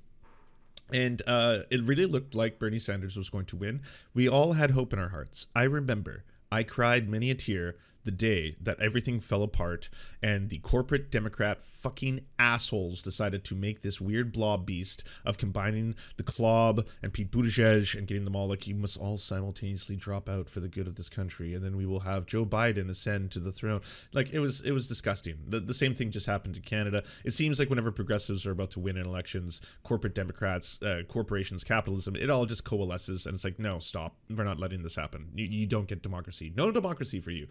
And it really looked like Bernie Sanders was going to win. We all had hope in our hearts. I remember I cried many a tear the day that everything fell apart and the corporate Democrat fucking assholes decided to make this weird blob beast of combining the Klob and Pete Buttigieg and getting them all like, you must all simultaneously drop out for the good of this country, and then we will have Joe Biden ascend to the throne. Like, it was disgusting. The same thing just happened in Canada. It seems like whenever progressives are about to win in elections, corporate Democrats, corporations, capitalism, it all just coalesces, and it's like, no, stop. We're not letting this happen. You don't get democracy. No democracy for you.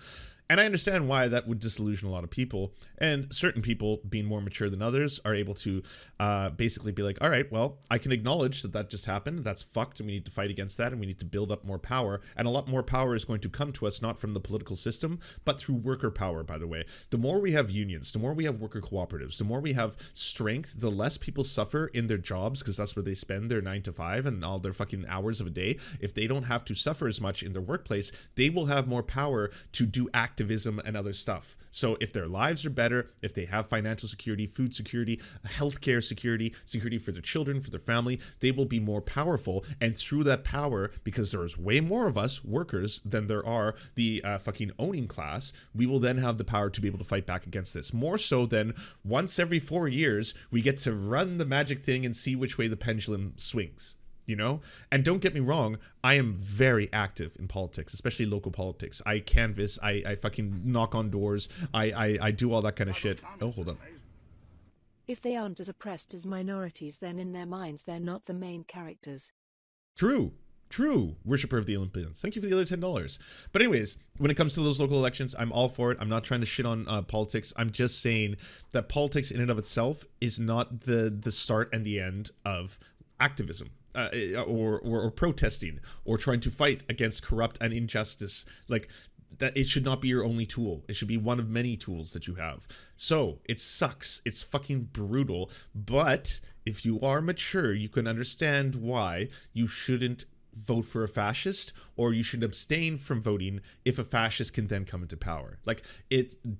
And I understand why that would disillusion a lot of people, and certain people, being more mature than others, are able to basically be like, all right, well, I can acknowledge that just happened, that's fucked, and we need to fight against that, and we need to build up more power, and a lot more power is going to come to us not from the political system, but through worker power, by the way. The more we have unions, the more we have worker cooperatives, the more we have strength, the less people suffer in their jobs, because that's where they spend their 9 to 5 and all their fucking hours of a day. If they don't have to suffer as much in their workplace, they will have more power to do activism and other stuff. So if their lives are better, if they have financial security, food security, healthcare security, security for their children, for their family, they will be more powerful. And through that power, because there's way more of us workers than there are the fucking owning class, we will then have the power to be able to fight back against this. More so than once every 4 years, we get to run the magic thing and see which way the pendulum swings. You know? And don't get me wrong, I am very active in politics, especially local politics. I canvass, I fucking knock on doors, I do all that kind of shit. Oh, hold on. If they aren't as oppressed as minorities, then in their minds they're not the main characters. True, worshipper of the Olympians. Thank you for the other $10. But anyways, when it comes to those local elections, I'm all for it. I'm not trying to shit on politics. I'm just saying that politics in and of itself is not the start and the end of activism. Or protesting or trying to fight against corrupt and injustice, like that, it should not be your only tool. It should be one of many tools that you have. So it sucks. It's fucking brutal. But if you are mature, you can understand why you shouldn't vote for a fascist, or you should abstain from voting if a fascist can then come into power. Like,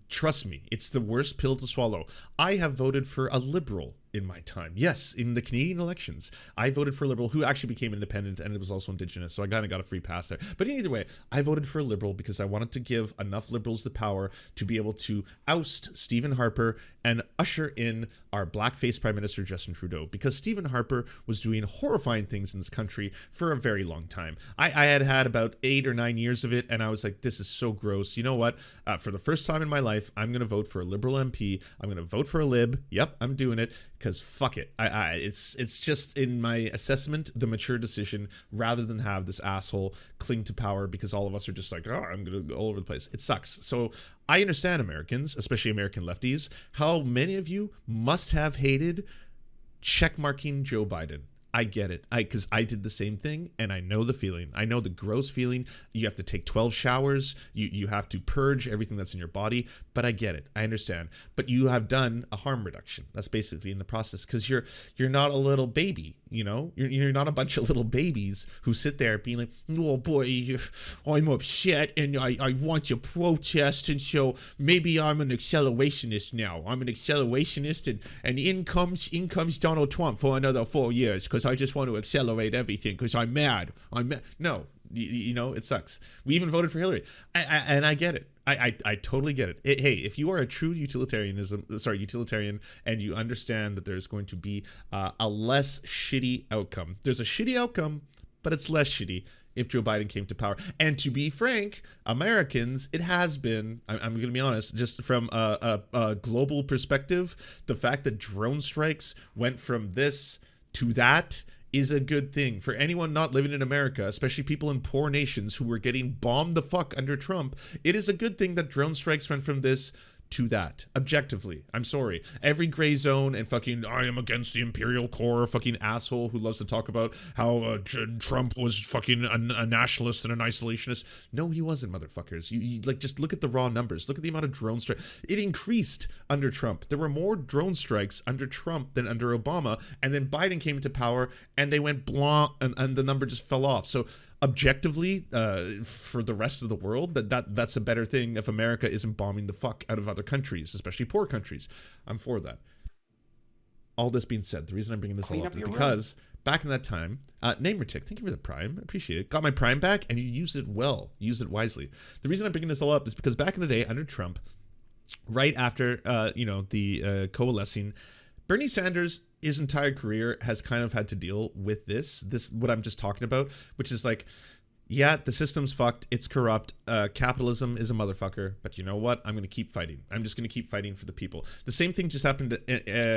trust me, it's the worst pill to swallow. I have voted for a liberal in my time. Yes, in the Canadian elections, I voted for a liberal who actually became independent, and it was also Indigenous, so I kind of got a free pass there. But either way, I voted for a liberal because I wanted to give enough liberals the power to be able to oust Stephen Harper and usher in our blackface Prime Minister Justin Trudeau, because Stephen Harper was doing horrifying things in this country for a very long time. I had about 8 or 9 years of it, and I was like, this is so gross. You know what? For the first time in my life, I'm going to vote for a liberal MP. I'm going to vote for a lib. Yep, I'm doing it. Because fuck it, it's just, in my assessment, the mature decision, rather than have this asshole cling to power because all of us are just like, oh, I'm gonna go all over the place. It sucks. So I understand Americans, especially American lefties, how many of you must have hated checkmarking Joe Biden. I get it. Because I did the same thing, and I know the feeling. I know the gross feeling. You have to take 12 showers. You have to purge everything that's in your body. But I get it. I understand. But you have done a harm reduction. That's basically in the process, because you're not a little baby. You know, you're not a bunch of little babies who sit there being like, oh boy, I'm upset and I want to protest, and so maybe I'm an accelerationist now. I'm an accelerationist, and in comes Donald Trump for another 4 years because I just want to accelerate everything because I'm mad. No, you know, it sucks. We even voted for Hillary, and I get it. I totally get it. Hey, if you are a true utilitarian, and you understand that there's going to be a less shitty outcome. There's a shitty outcome, but it's less shitty if Joe Biden came to power. And to be frank, Americans, it has been, I'm going to be honest, just from a global perspective, the fact that drone strikes went from this to that is a good thing for anyone not living in America, especially people in poor nations who were getting bombed the fuck under Trump. It is a good thing that drone strikes went from this to that. Objectively, I'm sorry. Every gray zone and fucking I am against the imperial core fucking asshole who loves to talk about how Trump was fucking a nationalist and an isolationist. No, he wasn't, motherfuckers. You like, just look at the raw numbers. Look at the amount of drone strikes. It increased under Trump. There were more drone strikes under Trump than under Obama, and then Biden came into power and they went blanc, and the number just fell off. So objectively, for the rest of the world, that's a better thing if America isn't bombing the fuck out of other countries, especially poor countries. I'm for that. All this being said, the reason I'm bringing this all up is because back in that time, Namertick, thank you for the Prime. I appreciate it. Got my Prime back, and you used it well. Used it wisely. The reason I'm bringing this all up is because back in the day, under Trump, right after, the coalescing, Bernie Sanders, his entire career has kind of had to deal with this what I'm just talking about, which is like, yeah, the system's fucked, it's corrupt, capitalism is a motherfucker, but you know what? I'm going to keep fighting. I'm just going to keep fighting for the people. The same thing just happened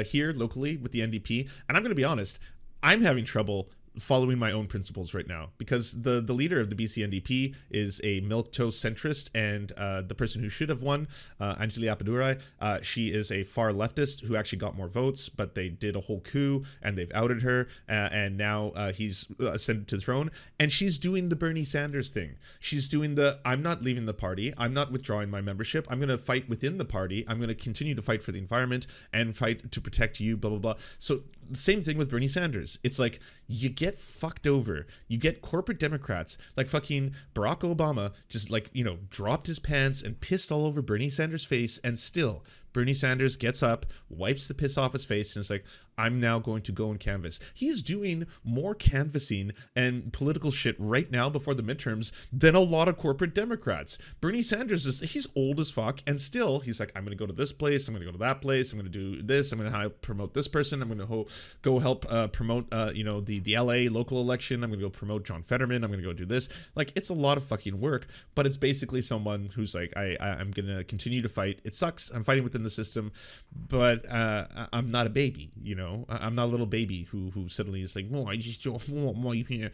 here locally with the NDP, and I'm going to be honest, I'm having trouble following my own principles right now, because the leader of the BC NDP is a milquetoast centrist, and the person who should have won, Anjali Appadurai, she is a far leftist who actually got more votes, but they did a whole coup and they've outed her, and now he's ascended to the throne, and she's doing the Bernie Sanders thing. She's doing the, I'm not leaving the party, I'm not withdrawing my membership, I'm going to fight within the party, I'm going to continue to fight for the environment and fight to protect you, blah blah blah. So the same thing with Bernie Sanders. It's like, you get fucked over. You get corporate Democrats like fucking Barack Obama just, like, you know, dropped his pants and pissed all over Bernie Sanders' face, and still Bernie Sanders gets up, wipes the piss off his face, and is like, I'm now going to go and canvass. He's doing more canvassing and political shit right now before the midterms than a lot of corporate Democrats. Bernie Sanders he's old as fuck, and still he's like, I'm going to go to this place, I'm going to go to that place, I'm going to do this, I'm going to promote this person, I'm going to go help promote the LA local election, I'm going to go promote John Fetterman, I'm going to go do this. Like, it's a lot of fucking work, but it's basically someone who's like, I'm going to continue to fight. It sucks, I'm fighting within the system, but I'm not a baby, you know. I'm not a little baby who suddenly is like, I just don't want my here.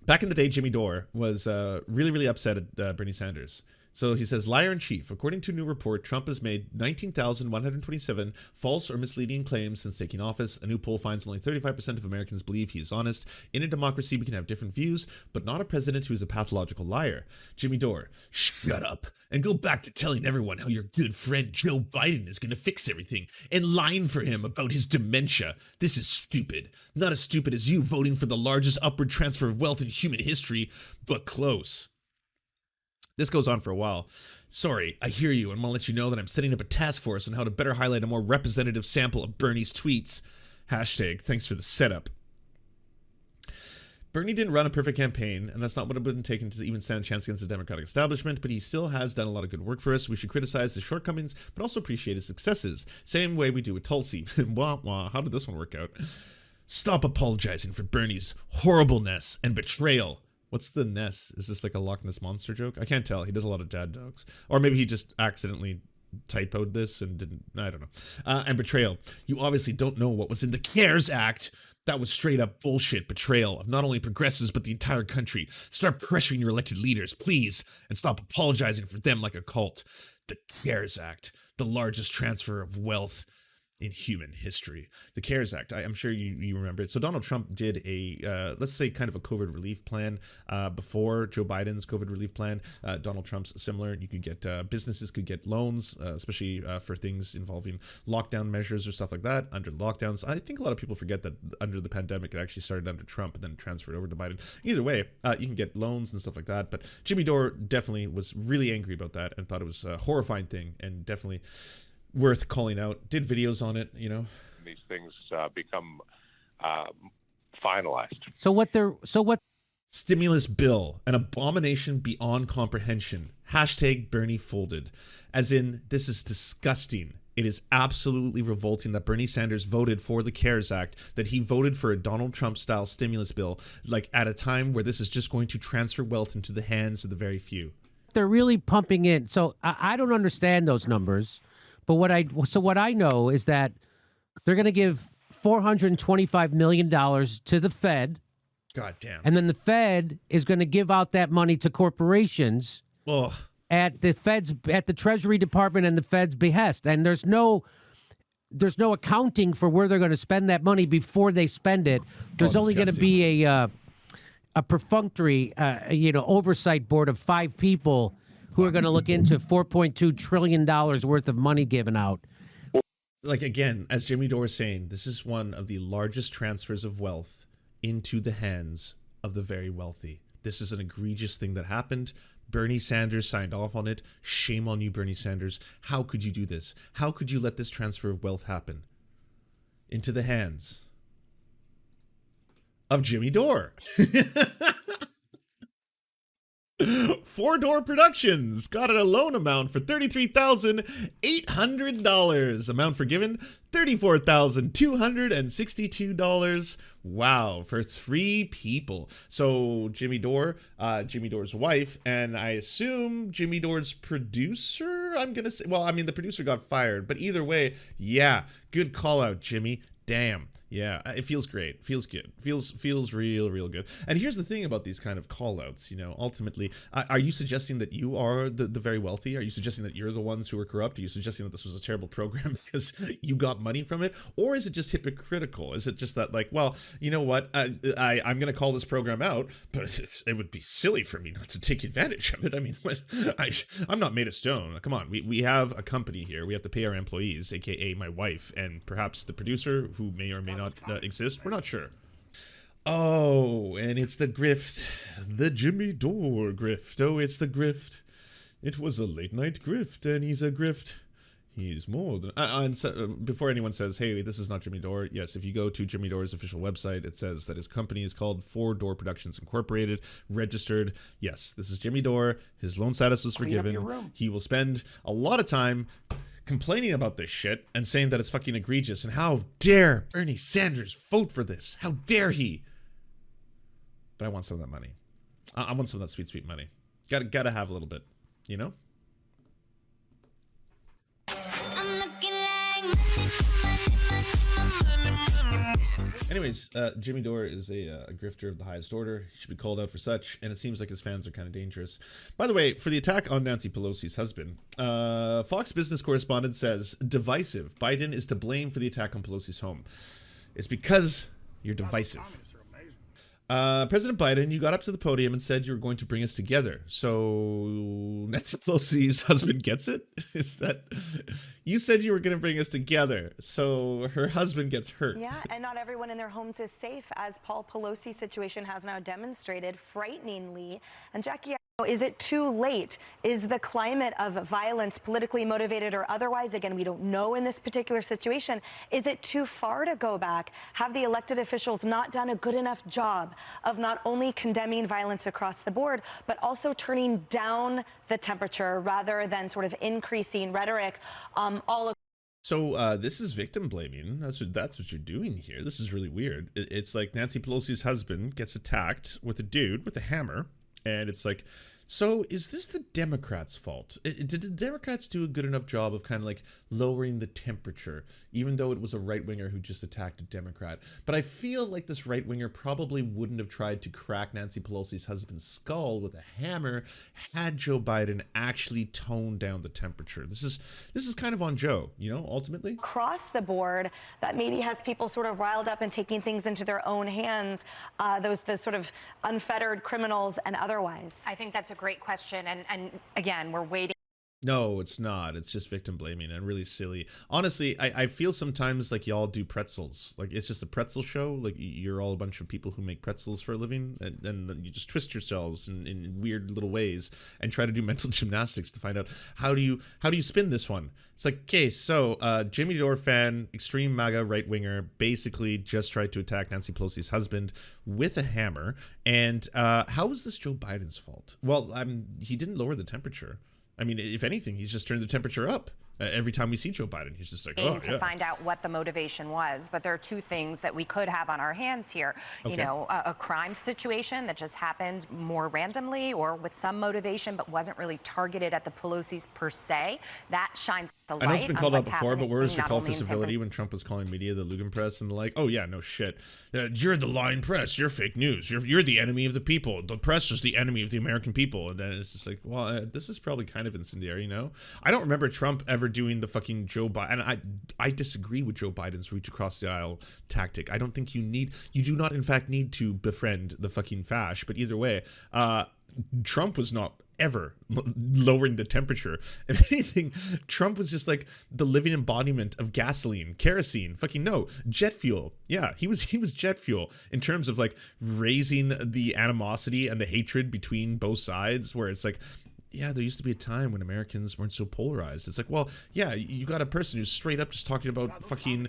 Back in the day, Jimmy Dore was really, really upset at Bernie Sanders. So he says, liar in chief. According to a new report, Trump has made 19,127 false or misleading claims since taking office. A new poll finds only 35% of Americans believe he is honest. In a democracy, we can have different views, but not a president who is a pathological liar. Jimmy Dore, shut up and go back to telling everyone how your good friend Joe Biden is going to fix everything and lying for him about his dementia. This is stupid. Not as stupid as you voting for the largest upward transfer of wealth in human history, but close. This goes on for a while. Sorry, I hear you, and I'm going to let you know that I'm setting up a task force on how to better highlight a more representative sample of Bernie's tweets. Hashtag, thanks for the setup. Bernie didn't run a perfect campaign, and that's not what it would have taken to even stand a chance against the Democratic establishment, but he still has done a lot of good work for us. We should criticize his shortcomings, but also appreciate his successes. Same way we do with Tulsi. Wah, wah, how did this one work out? Stop apologizing for Bernie's horribleness and betrayal. What's the Ness? Is this like a Loch Ness Monster joke? I can't tell. He does a lot of dad jokes. Or maybe he just accidentally typoed this and didn't. I don't know. And betrayal. You obviously don't know what was in the CARES Act. That was straight up bullshit betrayal of not only progressives, but the entire country. Start pressuring your elected leaders, please, and stop apologizing for them like a cult. The CARES Act, the largest transfer of wealth in human history. The CARES Act, I'm sure you remember it. So Donald Trump did a, let's say kind of a COVID relief plan before Joe Biden's COVID relief plan. Donald Trump's similar. You could get, businesses could get loans, especially for things involving lockdown measures or stuff like that under lockdowns. I think a lot of people forget that under the pandemic, it actually started under Trump and then transferred over to Biden. Either way, you can get loans and stuff like that. But Jimmy Dore definitely was really angry about that and thought it was a horrifying thing and definitely worth calling out. Did videos on it, you know. These things become finalized. So what? Stimulus bill, an abomination beyond comprehension. Hashtag Bernie folded. As in, this is disgusting. It is absolutely revolting that Bernie Sanders voted for the CARES Act, that he voted for a Donald Trump style stimulus bill, like at a time where this is just going to transfer wealth into the hands of the very few. They're really pumping in. So I don't understand those numbers. But what I know is that they're going to give $425 million to the Fed. God damn. And then the Fed is going to give out that money to corporations at the Treasury Department and the Fed's behest. And there's no accounting for where they're going to spend that money before they spend it. There's only going to be a perfunctory oversight board of 5 people who are going to look into $4.2 trillion worth of money given out. Like, again, as Jimmy Dore is saying, this is one of the largest transfers of wealth into the hands of the very wealthy. This is an egregious thing that happened. Bernie Sanders signed off on it. Shame on you, Bernie Sanders. How could you do this? How could you let this transfer of wealth happen into the hands of Jimmy Dore? 4 Door Productions got a loan amount for $33,800. Amount forgiven, $34,262. Wow, for 3 people. So Jimmy Dore, Jimmy Dore's wife, and I assume Jimmy Dore's producer. I'm gonna say, well, I mean, the producer got fired, but either way, yeah, good call out, Jimmy. Damn. Yeah, it feels great. Feels good. Feels real good. And here's the thing about these kind of call-outs, you know, ultimately, are you suggesting that you are the very wealthy? Are you suggesting that you're the ones who are corrupt? Are you suggesting that this was a terrible program because you got money from it? Or is it just hypocritical? Is it just that, like, well, you know what, I'm going to call this program out, but it would be silly for me not to take advantage of it. I mean, I'm not made of stone. Come on, we have a company here. We have to pay our employees, aka my wife, and perhaps the producer, who may or may not exist. We're not sure. Oh, and it's the grift. The Jimmy Dore grift. Oh, it's the grift. It was a late night grift, and he's a grift. He's more than... and so, before anyone says, hey, this is not Jimmy Dore, yes, if you go to Jimmy Dore's official website, it says that his company is called 4 Door Productions Incorporated, registered. Yes, this is Jimmy Dore. His loan status was forgiven. He will spend a lot of time complaining about this shit and saying that it's fucking egregious and how dare Bernie Sanders vote for this? How dare he? But I want some of that money. I want some of that sweet, sweet money. Gotta have a little bit, you know? I'm looking like money. Anyways, Jimmy Dore is a grifter of the highest order. He should be called out for such, and it seems like his fans are kind of dangerous. By the way, for the attack on Nancy Pelosi's husband, Fox Business correspondent says, divisive. Biden is to blame for the attack on Pelosi's home. It's because you're divisive. President Biden, you got up to the podium and said you were going to bring us together. So Nancy Pelosi's husband gets it? Is that... You said you were going to bring us together, so her husband gets hurt. Yeah, and not everyone in their homes is safe, as Paul Pelosi's situation has now demonstrated, frighteningly. And Jackie, is it too late? Is the climate of violence, politically motivated or otherwise, again, we don't know in this particular situation, is it too far to go back? Have the elected officials not done a good enough job of not only condemning violence across the board, but also turning down the temperature rather than sort of increasing rhetoric all? So this is victim blaming. That's what you're doing here. This is really weird. It's like Nancy Pelosi's husband gets attacked with a dude with a hammer. And it's like, so is this the Democrats' fault? Did the Democrats do a good enough job of kind of like lowering the temperature, even though it was a right-winger who just attacked a Democrat? But I feel like this right-winger probably wouldn't have tried to crack Nancy Pelosi's husband's skull with a hammer had Joe Biden actually toned down the temperature. This is kind of on Joe, you know, ultimately. Across the board, that maybe has people sort of riled up and taking things into their own hands, those sort of unfettered criminals and otherwise. I think that's a great question. And again, we're waiting. No, it's not. It's just victim blaming and really silly. Honestly, I feel sometimes like y'all do pretzels. Like it's just a pretzel show. Like you're all a bunch of people who make pretzels for a living, and you just twist yourselves in weird little ways and try to do mental gymnastics to find out how do you spin this one. It's like, okay, so Jimmy Dore fan, extreme MAGA right winger, basically just tried to attack Nancy Pelosi's husband with a hammer. And how is this Joe Biden's fault? Well, he didn't lower the temperature. I mean, if anything, he's just turned the temperature up. Every time we see Joe Biden, he's just like, oh, to find out what the motivation was. But there are two things that we could have on our hands here. Okay. You know, a crime situation that just happened more randomly or with some motivation, but wasn't really targeted at the Pelosi's per se. That shines the light. I know it's been called out before, but where was your call for not only in civility when Trump was calling media the Lugenpress and the like? Oh yeah, no shit. You're the lying press. You're fake news. You're the enemy of the people. The press is the enemy of the American people. And then it's just like, well, this is probably kind of incendiary, you know? I don't remember Trump ever doing the fucking Joe Biden. And I disagree with Joe Biden's reach across the aisle tactic. I don't think you do not in fact need to befriend the fucking fash. But either way, Trump was not ever lowering the temperature. If anything, Trump was just like the living embodiment of gasoline, kerosene, fucking no, jet fuel. Yeah, he was jet fuel in terms of like raising the animosity and the hatred between both sides, where it's like, yeah, there used to be a time when Americans weren't so polarized. It's like, well, yeah, you got a person who's straight up just talking about fucking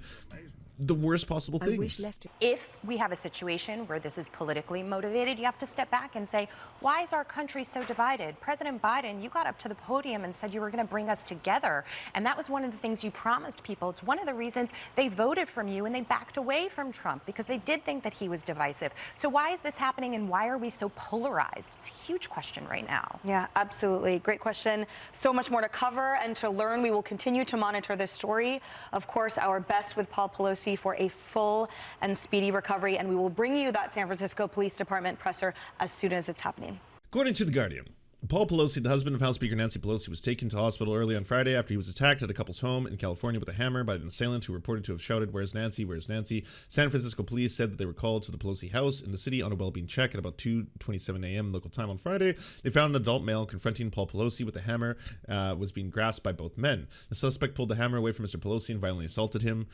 the worst possible things. If we have a situation where this is politically motivated, you have to step back and say, why is our country so divided? President Biden, you got up to the podium and said you were going to bring us together. And that was one of the things you promised people. It's one of the reasons they voted from you and they backed away from Trump, because they did think that he was divisive. So why is this happening and why are we so polarized? It's a huge question right now. Yeah, absolutely. Great question. So much more to cover and to learn. We will continue to monitor this story. Of course, our best with Paul Pelosi for a full and speedy recovery, and we will bring you that San Francisco Police Department presser as soon as it's happening. According to The Guardian, Paul Pelosi, the husband of House Speaker Nancy Pelosi, was taken to hospital early on Friday after he was attacked at a couple's home in California with a hammer by an assailant who reported to have shouted, "Where's Nancy? Where's Nancy?" San Francisco police said that they were called to the Pelosi house in the city on a well-being check at about 2:27 a.m. local time on Friday. They found an adult male confronting Paul Pelosi with a hammer, was being grasped by both men. The suspect pulled the hammer away from Mr. Pelosi and violently assaulted him.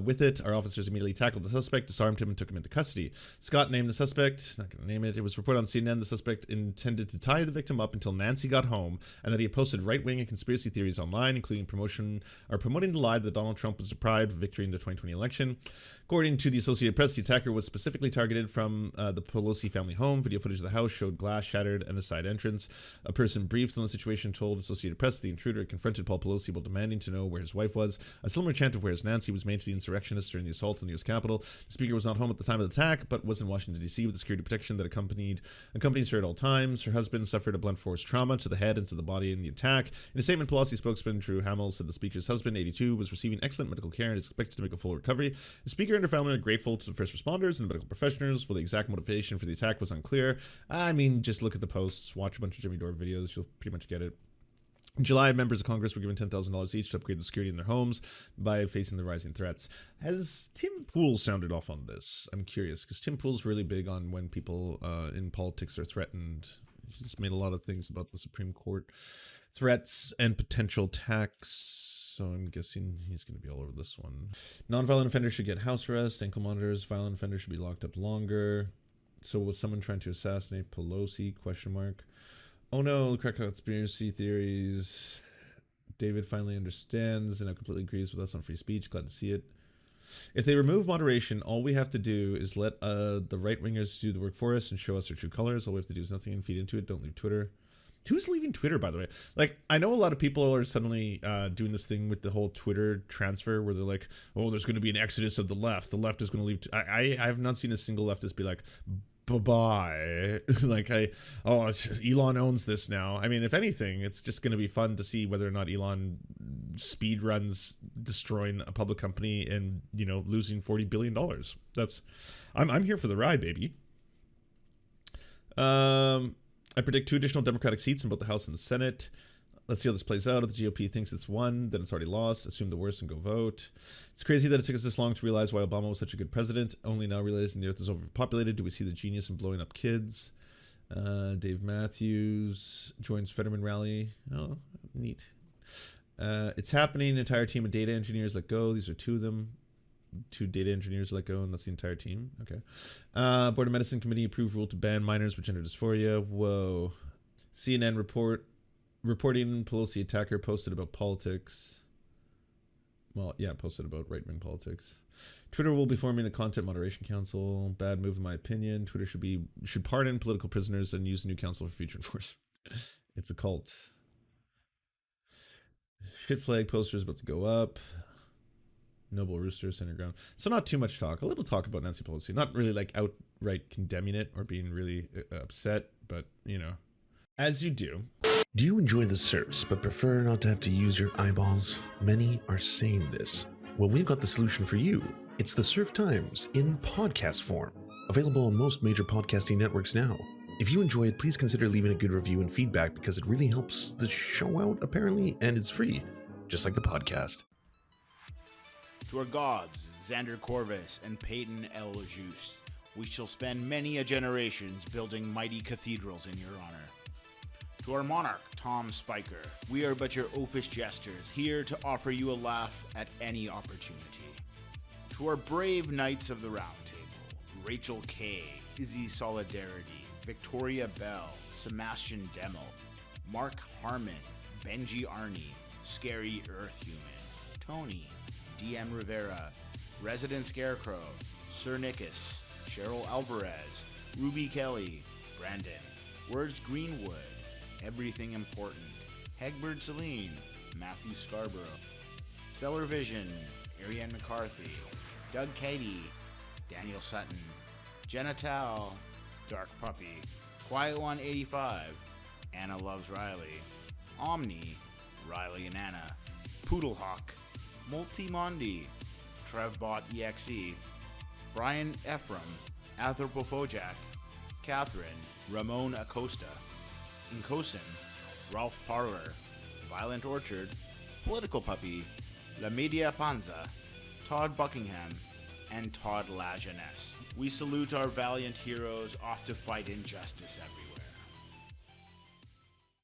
With it, our officers immediately tackled the suspect, disarmed him, and took him into custody. Scott named the suspect, not going to name it. It was reported on CNN the suspect intended to tie the victim up until Nancy got home, and that he had posted right-wing and conspiracy theories online, including promoting the lie that Donald Trump was deprived of victory in the 2020 election. According to the Associated Press, the attacker was specifically targeted from the Pelosi family home. Video footage of the house showed glass shattered and a side entrance. A person briefed on the situation told Associated Press the intruder had confronted Paul Pelosi while demanding to know where his wife was. A similar chant of "Where's Nancy?" was made to the insurrectionists during the assault on the U.S. Capitol. The speaker was not home at the time of the attack, but was in Washington, D.C. with the security protection that accompanies her at all times. Her husband suffered a blunt blunt force trauma to the head and to the body in the attack. In a statement, Pelosi spokesman Drew Hamill said the speaker's husband, 82, was receiving excellent medical care and is expected to make a full recovery. The speaker and her family are grateful to the first responders and the medical professionals. While the exact motivation for the attack was unclear, I mean, just look at the posts, watch a bunch of Jimmy Dore videos, you'll pretty much get it. In July, members of Congress were given $10,000 each to upgrade the security in their homes by facing the rising threats. Has Tim Pool sounded off on this? I'm curious, because Tim Pool's really big on when people in politics are threatened. He's made a lot of things about the Supreme Court threats and potential attacks, so I'm guessing he's going to be all over this one. Nonviolent offenders should get house arrest. Ankle monitors. Violent offenders should be locked up longer. So was someone trying to assassinate Pelosi? ? Oh no, crack conspiracy theories. David finally understands and now completely agrees with us on free speech. Glad to see it. If they remove moderation, all we have to do is let the right-wingers do the work for us and show us their true colors. All we have to do is nothing and feed into it. Don't leave Twitter. Who's leaving Twitter, by the way? Like, I know a lot of people are suddenly doing this thing with the whole Twitter transfer where they're like, oh, there's going to be an exodus of the left. The left is going to leave. I have not seen a single leftist be like, bye-bye. Like, Elon owns this now. I mean, if anything, it's just going to be fun to see whether or not Elon speed runs destroying a public company and, you know, losing $40 billion. I'm here for the ride, baby. I predict 2 additional Democratic seats in both the House and the Senate. Let's see how this plays out. If the GOP thinks it's won, then it's already lost. Assume the worst and go vote. It's crazy that it took us this long to realize why Obama was such a good president. Only now realizing the earth is overpopulated. Do we see the genius in blowing up kids? Dave Matthews joins Fetterman rally. Oh, neat. It's happening. An entire team of data engineers let go. These are 2 of them. 2 data engineers let go, and that's the entire team. Okay. Board of Medicine Committee approved rule to ban minors with gender dysphoria. Whoa. CNN reporting Pelosi attacker posted about politics. Well, yeah, posted about right-wing politics. Twitter will be forming a content moderation council. Bad move in my opinion. Twitter should pardon political prisoners and use the new council for future enforcement. It's a cult. Shit flag posters about to go up. Noble Rooster, center ground. So not too much talk. A little talk about Nancy Pelosi. Not really like outright condemning it or being really upset, but, you know, as you do. Do you enjoy the Serfs but prefer not to have to use your eyeballs? Many are saying this. Well, we've got the solution for you. It's the Serf Times in podcast form. Available on most major podcasting networks now. If you enjoy it, please consider leaving a good review and feedback because it really helps the show out, apparently, and it's free, just like the podcast. To our gods, Xander Corvus and Peyton L. Juste, we shall spend many a generations building mighty cathedrals in your honor. To our monarch, Tom Spiker, we are but your oafish jesters, here to offer you a laugh at any opportunity. To our brave knights of the Round Table, Rachel K., Izzy Solidarity, Victoria Bell, Sebastian Demmel, Mark Harmon, Benji Arney, Scary Earth Human, Tony, DM Rivera, Resident Scarecrow, Sir Nickus, Cheryl Alvarez, Ruby Kelly, Brandon, Words Greenwood, Everything Important, Hegbert Celine, Matthew Scarborough, Stellar Vision, Ariane McCarthy, Doug Cady, Daniel Sutton, Jenna Tao, Dark Puppy, Quiet One 85, Anna Loves Riley, Omni, Riley and Anna, Poodlehawk, Multimondi, Trevbot EXE, Brian Ephraim, Anthropophojack, Catherine, Ramon Acosta, Nkosin, Ralph Parler, Violent Orchard, Political Puppy, La Media Panza, Todd Buckingham, and Todd La Jeunesse. We salute our valiant heroes off to fight injustice everywhere.